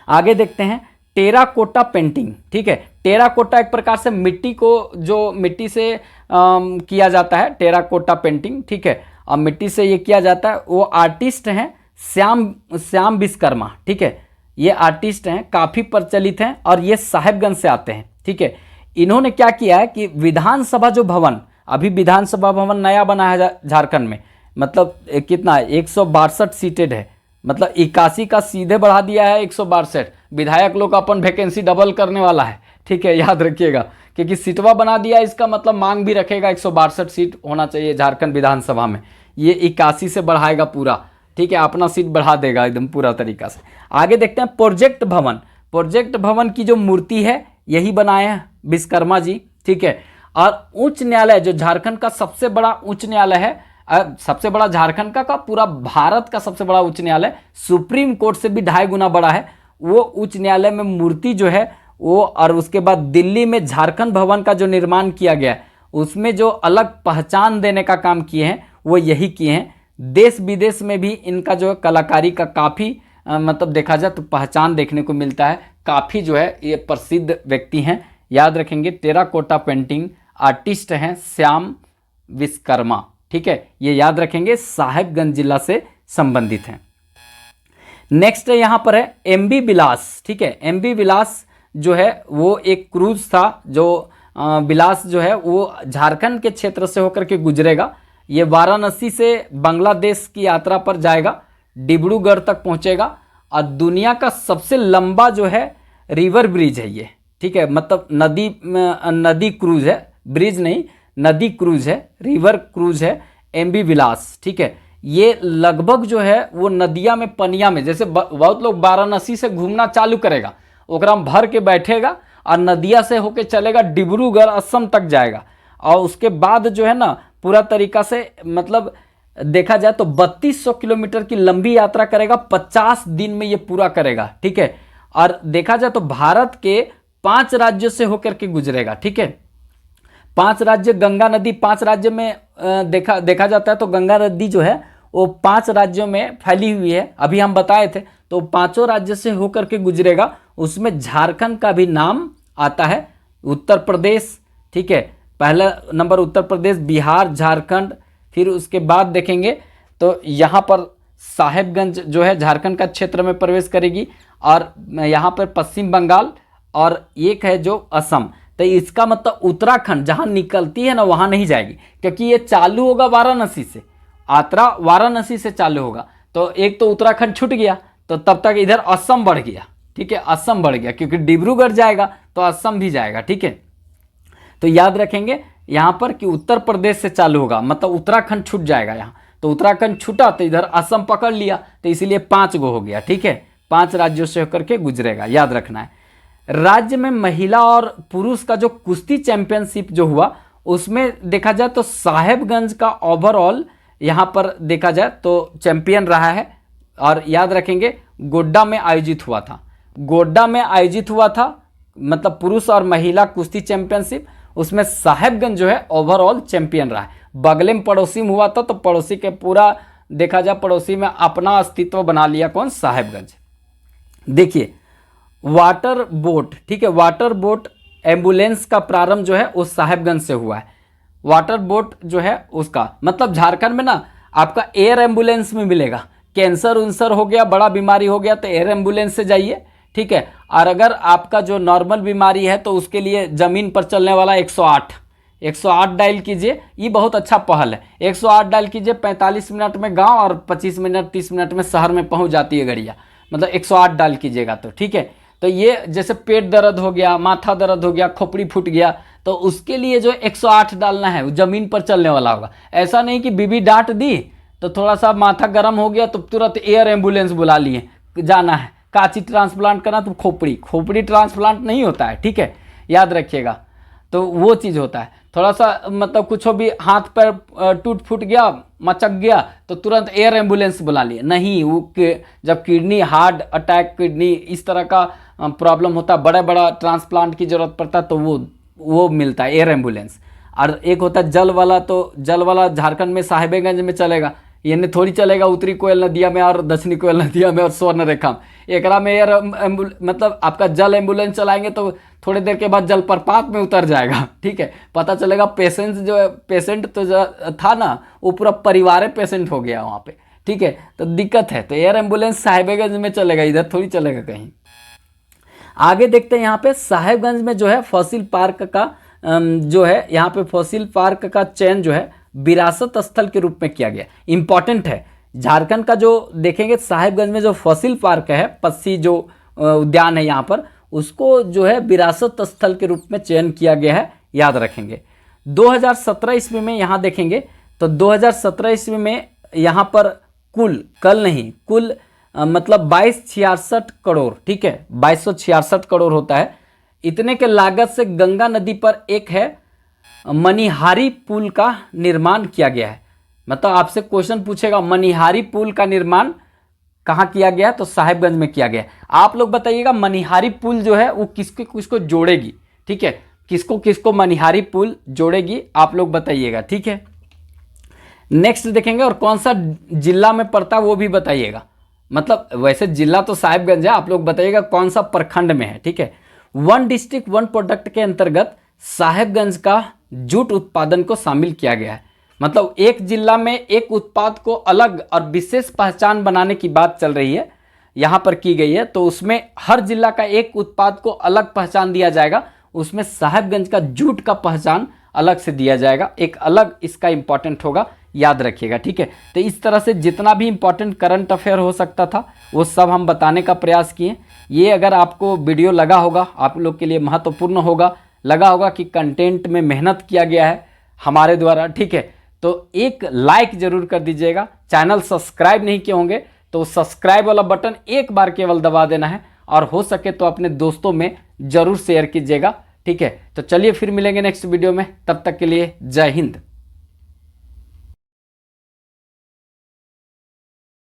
आगे देखते हैं टेराकोटा पेंटिंग। ठीक है, टेराकोटा एक प्रकार से मिट्टी को, जो मिट्टी से किया जाता है टेराकोटा पेंटिंग। ठीक है, और मिट्टी से ये किया जाता है। वो आर्टिस्ट हैं श्याम विश्वकर्मा। ठीक है, ये आर्टिस्ट हैं, काफ़ी प्रचलित हैं और ये साहेबगंज से आते हैं। ठीक है, इन्होंने क्या किया है कि विधानसभा जो भवन, अभी विधानसभा भवन नया बना है झारखंड में, मतलब कितना 162 सीटेड है, मतलब 81 का सीधे बढ़ा दिया है 162। विधायक लोग अपन वैकेंसी डबल करने वाला है। ठीक है, याद रखिएगा, क्योंकि सीटवा बना दिया, इसका मतलब मांग भी रखेगा 162 सीट होना चाहिए झारखंड विधानसभा में। ये 81 से बढ़ाएगा पूरा। ठीक है, अपना सीट बढ़ा देगा एकदम पूरा तरीका से। आगे देखते हैं प्रोजेक्ट भवन। प्रोजेक्ट भवन की जो मूर्ति है यही बनाए हैं विश्वकर्मा जी। ठीक है, और उच्च न्यायालय जो झारखंड का सबसे बड़ा उच्च न्यायालय है, सबसे बड़ा झारखंड का पूरा भारत का सबसे बड़ा उच्च न्यायालय, सुप्रीम कोर्ट से भी 2.5 गुना बड़ा है, वो उच्च न्यायालय में मूर्ति जो है वो, और उसके बाद दिल्ली में झारखंड भवन का जो निर्माण किया गया है उसमें जो अलग पहचान देने का काम किए हैं वो यही किए हैं। देश विदेश में भी इनका जो है कलाकारी का काफ़ी मतलब देखा जाए तो पहचान देखने को मिलता है। काफ़ी जो है ये प्रसिद्ध व्यक्ति हैं, याद रखेंगे। टेराकोटा पेंटिंग आर्टिस्ट हैं श्याम विश्वकर्मा। ठीक है, ये याद रखेंगे, साहेबगंज जिला से संबंधित हैं। नेक्स्ट यहाँ पर है एमबी विलास। ठीक है, एमबी विलास जो है वो एक क्रूज था, जो विलास जो है वो झारखंड के क्षेत्र से होकर के गुजरेगा। ये वाराणसी से बांग्लादेश की यात्रा पर जाएगा, डिब्रूगढ़ तक पहुंचेगा, और दुनिया का सबसे लंबा जो है रिवर ब्रिज है ये। ठीक है, मतलब नदी क्रूज है, ब्रिज नहीं, नदी क्रूज है, रिवर क्रूज है एमबी विलास। ठीक है, ये लगभग जो है वो नदिया में, पनिया में, जैसे बहुत लोग वाराणसी से घूमना चालू करेगा, ओकरा में भर के बैठेगा और नदिया से होके चलेगा डिब्रूगढ़ असम तक जाएगा, और उसके बाद जो है ना पूरा तरीका से मतलब देखा जाए तो 3200 किलोमीटर की लंबी यात्रा करेगा, 50 दिन में ये पूरा करेगा। ठीक है, और देखा जाए तो भारत के 5 राज्यों से होकर के गुजरेगा। ठीक है, 5 राज्य, गंगा नदी 5 राज्य में देखा जाता है तो गंगा नदी जो है वो 5 राज्यों में फैली हुई है, अभी हम बताए थे। तो 5 राज्य से होकर के गुजरेगा, उसमें झारखंड का भी नाम आता है, उत्तर प्रदेश। ठीक है, पहला नंबर उत्तर प्रदेश, बिहार, झारखंड, फिर उसके बाद देखेंगे तो यहाँ पर साहेबगंज जो है झारखंड का क्षेत्र में प्रवेश करेगी, और यहाँ पर पश्चिम बंगाल, और एक है जो असम। तो इसका मतलब उत्तराखंड जहाँ निकलती है ना वहाँ नहीं जाएगी, क्योंकि ये चालू होगा वाराणसी से, यात्रा वाराणसी से चालू होगा। तो एक तो उत्तराखंड छूट गया, तो तब तक इधर असम बढ़ गया। ठीक है, असम बढ़ गया, क्योंकि डिब्रूगढ़ जाएगा तो असम भी जाएगा। ठीक है, तो याद रखेंगे यहाँ पर कि उत्तर प्रदेश से चालू होगा, मतलब उत्तराखंड छूट जाएगा यहाँ। तो उत्तराखंड छूटा तो इधर असम पकड़ लिया, तो इसीलिए 5 गो हो गया। ठीक है, 5 राज्यों से होकर के गुजरेगा, याद रखना है। राज्य में महिला और पुरुष का जो कुश्ती चैंपियनशिप जो हुआ उसमें देखा जाए तो साहेबगंज का ओवरऑल यहाँ पर देखा जाए तो चैंपियन रहा है। और याद रखेंगे गोड्डा में आयोजित हुआ था, गोड्डा में आयोजित हुआ था, मतलब पुरुष और महिला कुश्ती चैंपियनशिप, उसमें साहेबगंज जो है ओवरऑल चैंपियन रहा है। बगले में पड़ोसी में हुआ था तो पड़ोसी के पूरा देखा जाए पड़ोसी में अपना अस्तित्व बना लिया, कौन? साहेबगंज। देखिए वाटर बोट, ठीक है, वाटर बोट एम्बुलेंस का प्रारंभ जो है उस साहेबगंज से हुआ है। वाटर बोट जो है उसका मतलब झारखंड में ना आपका एयर एम्बुलेंस में मिलेगा। कैंसर उन्सर हो गया, बड़ा बीमारी हो गया तो एयर एम्बुलेंस से जाइए, ठीक है। और अगर आपका जो नॉर्मल बीमारी है तो उसके लिए ज़मीन पर चलने वाला 108 डायल कीजिए, ये बहुत अच्छा पहल है। 108 डायल कीजिए, 45 मिनट में गांव और 25 मिनट 30 मिनट में शहर में पहुंच जाती है गाड़ियाँ। मतलब 108 डायल कीजिएगा तो, ठीक है। तो ये जैसे पेट दर्द हो गया, माथा दर्द हो गया, खोपड़ी फूट गया, तो उसके लिए जो 108 डालना है वो ज़मीन पर चलने वाला होगा। ऐसा नहीं कि बीबी डांट दी तो थोड़ा सा माथा गर्म हो गया तो तुरंत एयर एम्बुलेंस बुला लिए, जाना है कांची ट्रांसप्लांट करना तो खोपड़ी ट्रांसप्लांट नहीं होता है, ठीक है, याद रखिएगा। तो वो चीज़ होता है, थोड़ा सा मतलब कुछ भी हाथ पैर टूट फूट गया, मचक गया तो तुरंत एयर एम्बुलेंस बुला लिए, नहीं। वो जब किडनी हार्ट अटैक, किडनी इस तरह का प्रॉब्लम होता है, बड़ा ट्रांसप्लांट की ज़रूरत पड़ता है, तो वो मिलता है एयर एम्बुलेंस। और एक होता है जल वाला, तो जल वाला झारखंड में साहिबगंज में चलेगा, ये नहीं थोड़ी चलेगा उत्तरी कोयल नदिया में और दक्षिणी कोयल नदिया में और स्वर्ण रेखा में। एकरा में एयर मतलब आपका जल एम्बुलेंस चलाएंगे तो थोड़ी देर के बाद जलप्रपात में उतर जाएगा, ठीक है। पता चलेगा पेशेंट तो जो था ना वो पूरा परिवार पेशेंट हो गया वहाँ पे, ठीक है। तो दिक्कत है, तो एयर एम्बुलेंस साहिबगंज में चलेगा, इधर थोड़ी चलेगा कहीं। आगे देखते हैं यहाँ पे साहिबगंज में जो है फॉसिल पार्क का जो है यहाँ पे फॉसिल पार्क का चयन जो है विरासत स्थल के रूप में किया गया। इंपॉर्टेंट है, झारखंड का जो देखेंगे साहिबगंज में जो फॉसिल पार्क है, पक्षी जो उद्यान है यहाँ पर, उसको जो है विरासत स्थल के रूप में चयन किया गया है, याद रखेंगे। 2017 ईस्वी में यहाँ देखेंगे तो 2017 ईस्वी में यहाँ पर कुल मतलब 2266 करोड़, ठीक है, 2266 करोड़ होता है। इतने के लागत से गंगा नदी पर एक है मनिहारी पुल का निर्माण किया गया है। मतलब आपसे क्वेश्चन पूछेगा मनिहारी पुल का निर्माण कहाँ किया गया, तो साहिबगंज में किया गया। आप लोग बताइएगा मनिहारी पुल जो है वो किसको जोड़ेगी, ठीक है, किसको मनिहारी पुल जोड़ेगी, आप लोग बताइएगा, ठीक है। नेक्स्ट देखेंगे और कौन सा जिला में पड़ता है वो भी बताइएगा। मतलब वैसे जिला तो साहिबगंज है, आप लोग बताइएगा कौन सा प्रखंड में है, ठीक है। वन डिस्ट्रिक्ट वन प्रोडक्ट के अंतर्गत साहिबगंज का जूट उत्पादन को शामिल किया गया है। मतलब एक जिला में एक उत्पाद को अलग और विशेष पहचान बनाने की बात चल रही है, यहाँ पर की गई है। तो उसमें हर जिला का एक उत्पाद को अलग पहचान दिया जाएगा, उसमें साहिबगंज का जूट का पहचान अलग से दिया जाएगा, एक अलग इसका इंपॉर्टेंट होगा, याद रखिएगा, ठीक है। तो इस तरह से जितना भी इंपॉर्टेंट करंट अफेयर हो सकता था वो सब हम बताने का प्रयास किए। ये अगर आपको वीडियो लगा होगा, आप लोग के लिए महत्वपूर्ण होगा, लगा होगा कि कंटेंट में मेहनत किया गया है हमारे द्वारा, ठीक है, तो एक लाइक जरूर कर दीजिएगा। चैनल सब्सक्राइब नहीं किए होंगे तो सब्सक्राइब वाला बटन एक बार केवल दबा देना है, और हो सके तो अपने दोस्तों में जरूर शेयर कीजिएगा, ठीक है। तो चलिए फिर मिलेंगे नेक्स्ट वीडियो में, तब तक के लिए जय हिंद।